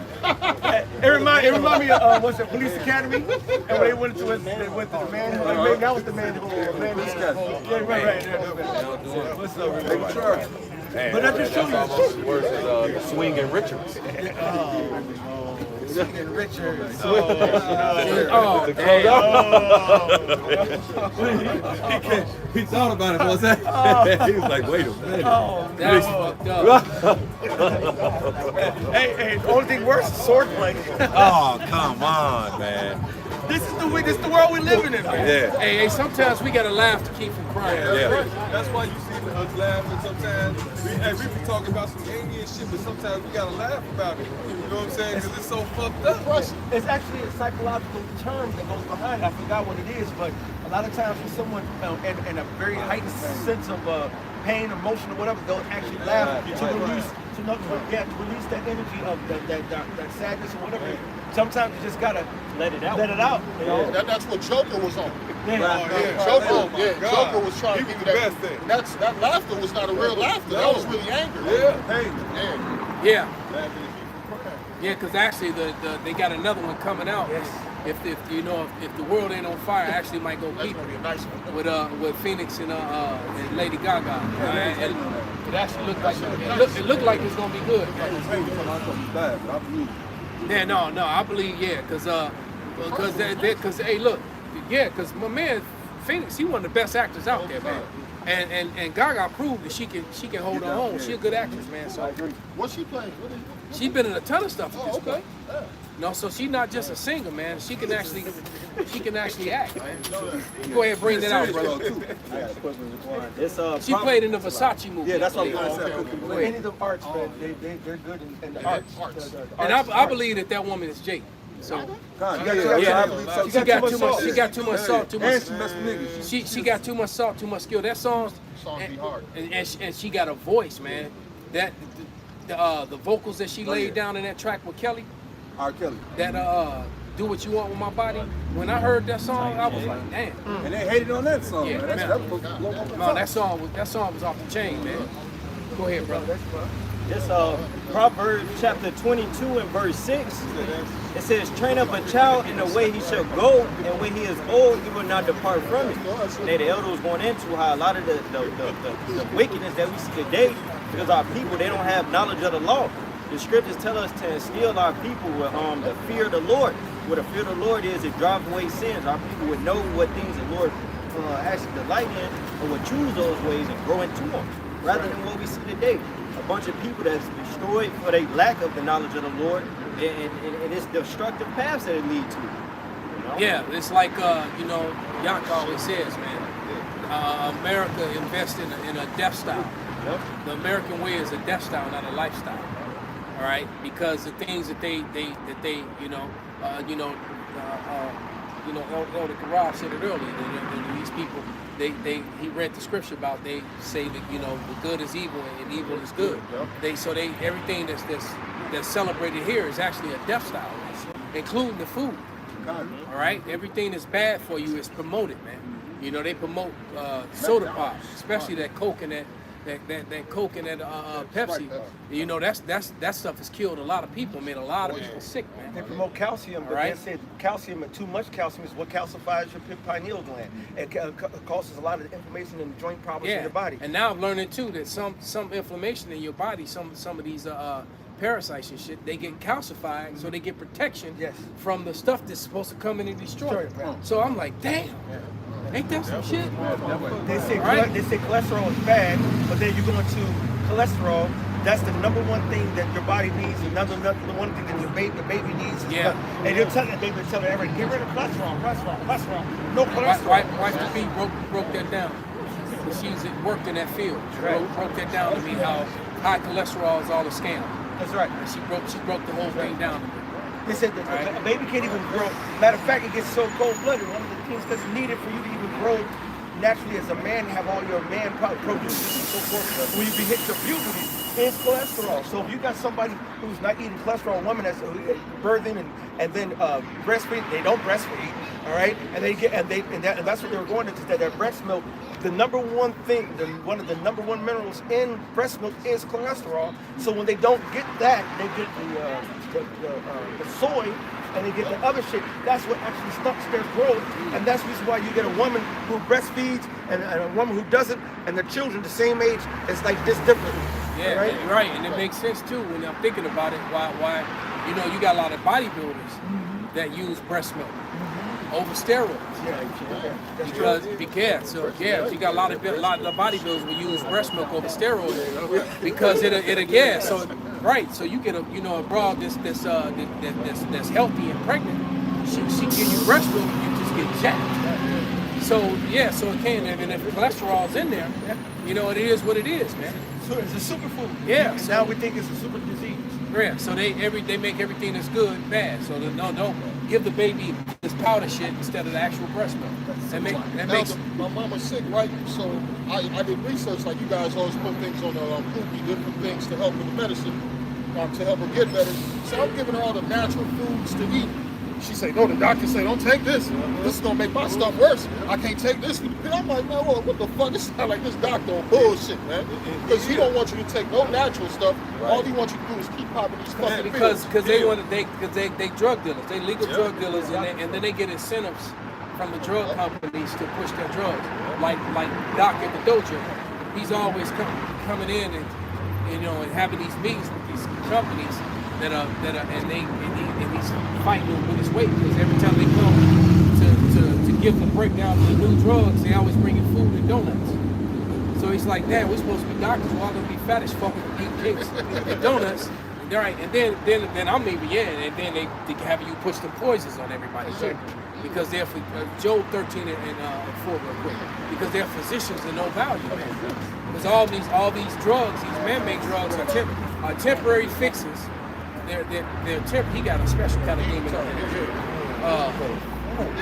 [SPEAKER 7] It remind me of what's it, Police Academy, and when they went to the manhole. Maybe that was the manhole. Yeah, right. What's up, Richard? But that just shows you.
[SPEAKER 2] Worse than the Swinging Richards.
[SPEAKER 7] Swinging Richards.
[SPEAKER 1] Oh,
[SPEAKER 3] He thought about it for a second.
[SPEAKER 2] He was like, wait a minute.
[SPEAKER 1] that's fucked up.
[SPEAKER 7] Hey, the only thing worse is swordplay.
[SPEAKER 2] Oh, come on, man.
[SPEAKER 7] This is the world we're living in, man.
[SPEAKER 2] Yeah.
[SPEAKER 1] Hey, sometimes we gotta laugh to keep from crying.
[SPEAKER 2] Yeah.
[SPEAKER 3] That's why you see us laughing sometimes. We be talking about some alien shit, but sometimes we gotta laugh about it. You know what I'm saying? Because it's so fucked up.
[SPEAKER 7] It's actually a psychological term that goes behind it. I forgot what it is, but a lot of times when someone in a very heightened sense of pain, emotion, or whatever, they'll actually laugh to release that energy of that sadness or whatever. Sometimes you just gotta let it out. You know?
[SPEAKER 6] That's what Joker was on.
[SPEAKER 7] Yeah.
[SPEAKER 6] Joker was trying to give you that.
[SPEAKER 3] best thing.
[SPEAKER 6] That laughter was not a real laughter. That was really anger.
[SPEAKER 3] Yeah. Hey.
[SPEAKER 1] Yeah.
[SPEAKER 3] Laughing at people crying.
[SPEAKER 1] Yeah, because actually they got another one coming out.
[SPEAKER 7] Yes.
[SPEAKER 1] If the world ain't on fire, I actually might go peep with Phoenix and Lady Gaga. And it actually looked like it looked like it's gonna be good. Yeah, no, I believe because hey, look, because my man Phoenix, he one of the best actors out there, man. And Gaga proved that she can hold her own. She a good actress, man. So
[SPEAKER 6] What's she playing?
[SPEAKER 1] she's been in a ton of stuff at this point. No, so she's not just a singer, man. She can actually act, man. Go ahead and bring that out, brother.
[SPEAKER 5] It's
[SPEAKER 1] She played in the Versace movie.
[SPEAKER 7] Yeah, that's what I'm
[SPEAKER 1] I believe.
[SPEAKER 7] saying. Any of the arts, man, they're good in the arts.
[SPEAKER 1] And I believe that woman is Jake. So
[SPEAKER 7] She
[SPEAKER 1] she got too much salt, too much.
[SPEAKER 3] niggas.
[SPEAKER 1] She got too much salt, too much skill. That song
[SPEAKER 6] be hard.
[SPEAKER 1] and she got a voice, man. That the vocals that she laid down in that track with Kelly.
[SPEAKER 3] R. Kelly.
[SPEAKER 1] That Do What You Want With My Body. When I heard that song, I was like, damn.
[SPEAKER 3] And they hated on that song,
[SPEAKER 1] Yeah,
[SPEAKER 3] man.
[SPEAKER 1] man. No, that song was off the chain, man. Go ahead, brother.
[SPEAKER 5] This Proverbs chapter 22 and verse 6. It says, train up a child in the way he shall go, and when he is old, he will not depart from it. And the elder was going into how a lot of the wickedness that we see today, because our people, they don't have knowledge of the law. The scriptures tell us to instill our people with the fear of the Lord. What the fear of the Lord is, it drives away sins. Our people would know what things the Lord actually delight in, and would choose those ways and grow into them, rather than what we see today. A bunch of people that's destroyed for their lack of the knowledge of the Lord, and it's destructive paths that it lead to. You know?
[SPEAKER 1] Yeah, it's like Yak always says, man. America invests in a death style.
[SPEAKER 5] Yep.
[SPEAKER 1] The American way is a death style, not a lifestyle. All right, because the things that they Elder Karab said it earlier. These people, he read the scripture about. They say that the good is evil and evil is good. Everything that's celebrated here is actually a death style, including the food. All right, everything that's bad for you is promoted, man. They promote soda pop, especially that Coke and that Coke and that Pepsi. That stuff has killed a lot of people, made a lot of people sick, man.
[SPEAKER 7] They promote calcium, but they say calcium and too much calcium is what calcifies your pineal gland. It causes a lot of inflammation and joint problems in your body.
[SPEAKER 1] And now I'm learning too that some inflammation in your body, some of these parasites and shit, they get calcified, so they get protection from the stuff that's supposed to come in and destroy it. So I'm like, damn. Ain't that some shit?
[SPEAKER 7] They say cholesterol is bad, but then you go into cholesterol. That's the number one thing that your body needs, and the one thing that the baby needs.
[SPEAKER 1] Yeah.
[SPEAKER 7] And they're telling everybody, get rid of cholesterol. No cholesterol.
[SPEAKER 1] Wife to be broke that down. She's worked in that field. Broke that down to me how high cholesterol is all a scam.
[SPEAKER 7] That's right.
[SPEAKER 1] And she broke the whole thing down to me.
[SPEAKER 7] They said that a baby can't even grow. Matter of fact, it gets so cold-blooded. One of the things that's needed for you to even grow naturally as a man, have all your man produces and so forth. When you hit your puberty, is cholesterol. So if you got somebody who's not eating cholesterol, a woman that's birthing and then breastfeeding, they don't breastfeed, all right, and that's what they were going into, that breast milk. The number one thing, one of the number one minerals in breast milk is cholesterol. So when they don't get that, they get the soy, and they get the other shit. That's what actually stops their growth, and that's the reason why you get a woman who breastfeeds and a woman who doesn't, and their children the same age. It's like this differently.
[SPEAKER 1] Yeah, right, and it makes sense too when I'm thinking about it. Why, you know, you got a lot of bodybuilders that use breast milk over steroids. You got a lot of bodybuilders will use breast milk over steroids because so you get a broad that's healthy and pregnant. She give you breast milk, you just get jacked. So it can, and if cholesterol's in there, you know, it is what it is, man.
[SPEAKER 7] So it's a superfood.
[SPEAKER 1] Yeah.
[SPEAKER 7] So now we think it's a super disease.
[SPEAKER 1] Yeah. So they make everything that's good bad. So don't give the baby this powder shit instead of the actual breast milk.
[SPEAKER 6] My mama's sick, right? So I did research, like you guys always put things on the poopy, different things to help with the medicine, to help her get better. So I'm giving her all the natural foods to eat. She say, no, the doctor say, don't take this. This is gonna make my stuff worse. I can't take this. And I'm like, man, what the fuck? This sound like this doctor on bullshit, man. Because he don't want you to take no natural stuff. All he wants you to do is keep popping these fucking pills.
[SPEAKER 1] Because they drug dealers, they legal drug dealers, and then they get incentives from the drug companies to push their drugs. Like Doc at the dojo, he's always coming in and having these meetings with these companies and he's fighting with his weight, because every time they come to give the breakdown of the new drugs, they always bring in food and donuts. So he's like, damn, we're supposed to be doctors, we're all gonna be fat as fuck and eat cakes and donuts. Right, and then I'm maybe and then they have you push the poisons on everybody too, because they're Job 13 and 4 real quick, because they're physicians and no value. Because all these drugs, these man-made drugs are temporary fixes. They're temporary. He got a special kind of demon on him.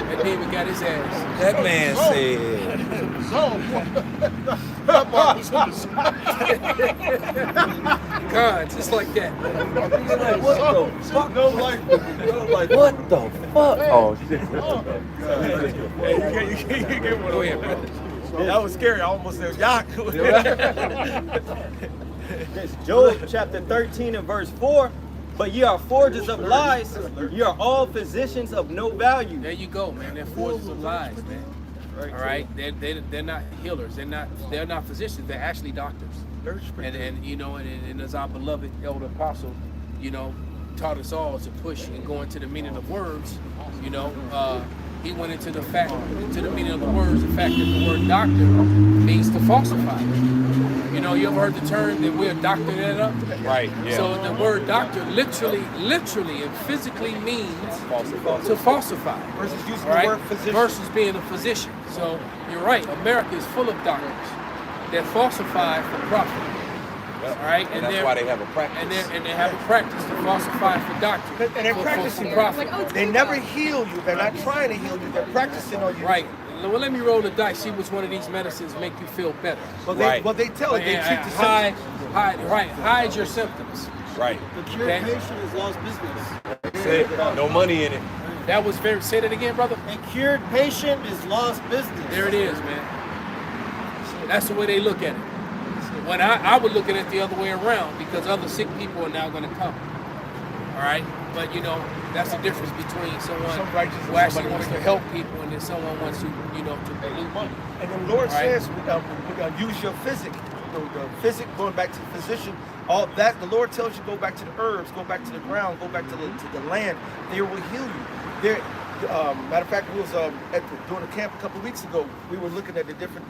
[SPEAKER 1] That demon got his ass.
[SPEAKER 2] That man said.
[SPEAKER 1] God, just like that.
[SPEAKER 2] What the fuck? Oh shit.
[SPEAKER 1] Go ahead, brother.
[SPEAKER 7] That was scary. I almost said Yaku.
[SPEAKER 5] Job chapter 13 and verse 4. But ye are forgers of lies. Ye are all physicians of no value.
[SPEAKER 1] There you go, man. They're forgers of lies, man. All right, they're not healers. They're not physicians. They're actually doctors. And as our beloved elder apostle, taught us all to push and go into the meaning of words. He went into the meaning of the words. The fact that the word doctor means to falsify. You ever heard the term that we're doctoring it up?
[SPEAKER 2] Right. Yeah.
[SPEAKER 1] So the word doctor literally and physically means to falsify.
[SPEAKER 7] Versus using the word physician.
[SPEAKER 1] Versus being a physician. So you're right. America is full of doctors that falsify for profit.
[SPEAKER 2] Yep.
[SPEAKER 1] All right,
[SPEAKER 2] and that's why they have a practice.
[SPEAKER 1] And they have a practice to falsify for doctors.
[SPEAKER 7] And they're practicing
[SPEAKER 1] profit.
[SPEAKER 7] They never heal you. They're not trying to heal you. They're practicing on you.
[SPEAKER 1] Right. Well, let me roll the dice. See which one of these medicines make you feel better.
[SPEAKER 7] Well, they tell it. They treat the symptoms.
[SPEAKER 1] Hide your symptoms.
[SPEAKER 2] Right.
[SPEAKER 8] The cured patient is lost business.
[SPEAKER 2] Say no money in it.
[SPEAKER 1] That was very. Say that again, brother.
[SPEAKER 8] A cured patient is lost business.
[SPEAKER 1] There it is, man. That's the way they look at it. When I would look at it the other way around, because other sick people are now going to come. All right, but that's the difference between someone who actually wants to help people and then someone wants to pollute money.
[SPEAKER 7] And the Lord says, use your physic. The physic, going back to the physician, all that the Lord tells you, go back to the herbs, go back to the ground, go back to the land. They will heal you. Matter of fact, we was during the camp a couple of weeks ago. We were looking at the different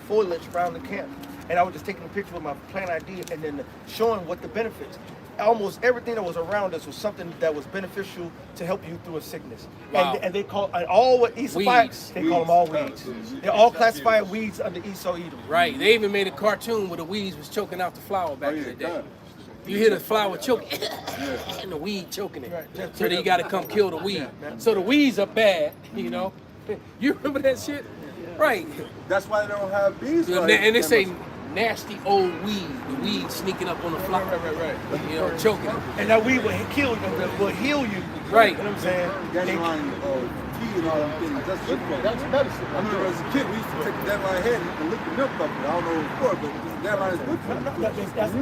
[SPEAKER 7] foliage around the camp, and I was just taking a picture with my plant ID and then showing what the benefits. Almost everything that was around us was something that was beneficial to help you through a sickness.
[SPEAKER 1] Wow.
[SPEAKER 7] And they call all what Esau, they call them all weeds. They're all classified weeds under Esau Edom.
[SPEAKER 1] Right. They even made a cartoon where the weeds was choking out the flower back in the day. You hear the flower choking, and the weed choking it. So then you got to come kill the weed. So the weeds are bad, You remember that shit? Right.
[SPEAKER 3] That's why they don't have bees.
[SPEAKER 1] And they say nasty old weed, the weed sneaking up on the flock.
[SPEAKER 7] Right.
[SPEAKER 1] You know, choking it.
[SPEAKER 7] And that weed will kill you, will heal you.
[SPEAKER 1] Right.
[SPEAKER 7] You know what I'm saying?
[SPEAKER 4] Dandelion tea and all them things. That's medicine. I remember as a kid, we used to take the dandelion head and lick the milk up. I don't know what it's for, but dandelion is good for you.
[SPEAKER 7] It's a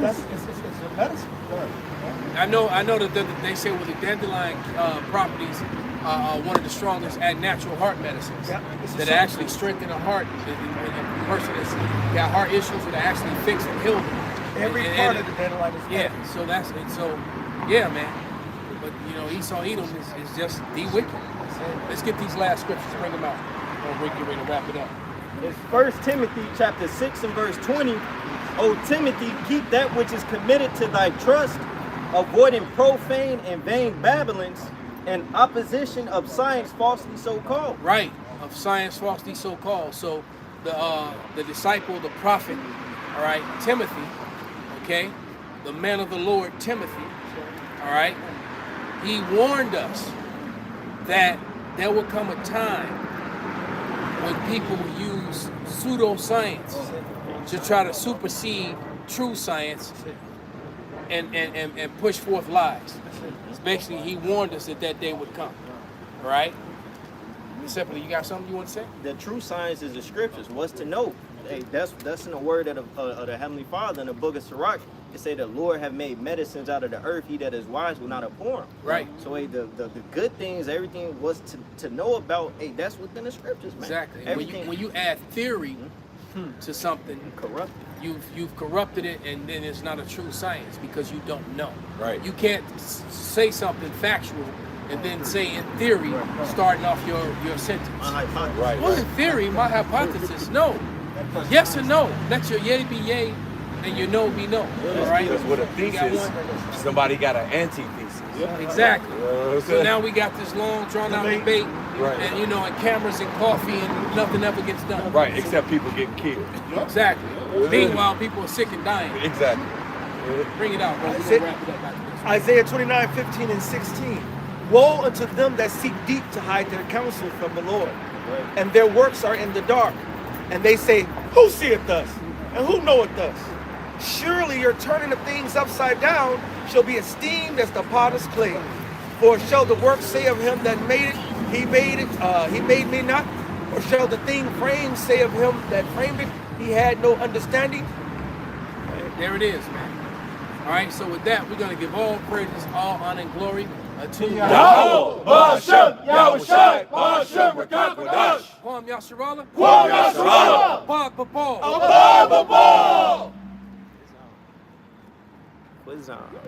[SPEAKER 7] medicine.
[SPEAKER 1] I know that they say with the dandelion properties are one of the strongest at natural heart medicines.
[SPEAKER 7] Yeah,
[SPEAKER 1] that actually strengthen the heart. The person that's got heart issues that actually fix and heal them.
[SPEAKER 7] Every part of the dandelion is
[SPEAKER 1] yeah. So that's it. So yeah, man. But you know, Esau Edom is just the wicked. Let's get these last scriptures. Bring them out. We're getting ready to wrap it up.
[SPEAKER 5] It's 1 Timothy chapter 6 and verse 20. O Timothy, keep that which is committed to thy trust, avoiding profane and vain babblings, and opposition of science falsely so called.
[SPEAKER 1] Right, of science falsely so called. So the disciple, the prophet, all right, Timothy, okay, the man of the Lord, Timothy, all right, he warned us that there will come a time when people will use pseudoscience to try to supersede true science and push forth lies. Basically, he warned us that that day would come. All right? Simply, you got something you want to say?
[SPEAKER 5] The true science is the scriptures. What's to know? Hey, that's in the word of the Heavenly Father in the book of Sirach. It say the Lord have made medicines out of the earth. He that is wise will not abhor them.
[SPEAKER 1] Right.
[SPEAKER 5] So hey, the good things, everything was to know about. Hey, that's within the scriptures, man.
[SPEAKER 1] Exactly.
[SPEAKER 5] Everything.
[SPEAKER 1] When you add theory to something,
[SPEAKER 5] corrupt.
[SPEAKER 1] You've corrupted it, and then it's not a true science because you don't know.
[SPEAKER 2] Right.
[SPEAKER 1] You can't say something factual and then say in theory, starting off your sentence.
[SPEAKER 5] My hypothesis.
[SPEAKER 2] Right.
[SPEAKER 1] Well, in theory, my hypothesis, no. Yes or no. Let your yay be yay and your no be no. All right?
[SPEAKER 2] Because with a
[SPEAKER 1] You got
[SPEAKER 2] thesis,
[SPEAKER 1] one?
[SPEAKER 2] somebody got an antithesis.
[SPEAKER 1] Exactly. So
[SPEAKER 2] So
[SPEAKER 1] now we got this long, drawn out debate,
[SPEAKER 2] Right.
[SPEAKER 1] and and cameras and coffee, and nothing ever gets done.
[SPEAKER 2] Right, except people getting killed.
[SPEAKER 1] Exactly. Meanwhile, people are sick and dying.
[SPEAKER 2] Exactly.
[SPEAKER 1] Bring it out, bro. We're
[SPEAKER 7] That's
[SPEAKER 1] gonna
[SPEAKER 7] it.
[SPEAKER 1] wrap it up after this.
[SPEAKER 7] Isaiah 29, 15 and 16. Woe unto them that seek deep to hide their counsel from the Lord, and their works are in the dark. And they say, who seeth us? And who knoweth us? Surely your turning of things upside down shall be esteemed as the potter's clay. For shall the work say of him that made it, he made me not? Or shall the thing framed say of him that framed it, he had no understanding?
[SPEAKER 1] There it is, man. All right, so with that, we're going to give all praises, all honor, and glory to
[SPEAKER 2] Yahweh, Bashem, Yahushai, Bashem, Rakakwadash.
[SPEAKER 1] Kwam Yasharala.
[SPEAKER 2] Kwam Yasharala.
[SPEAKER 1] Bog Babal.
[SPEAKER 2] Abba, Babal.
[SPEAKER 5] What's on?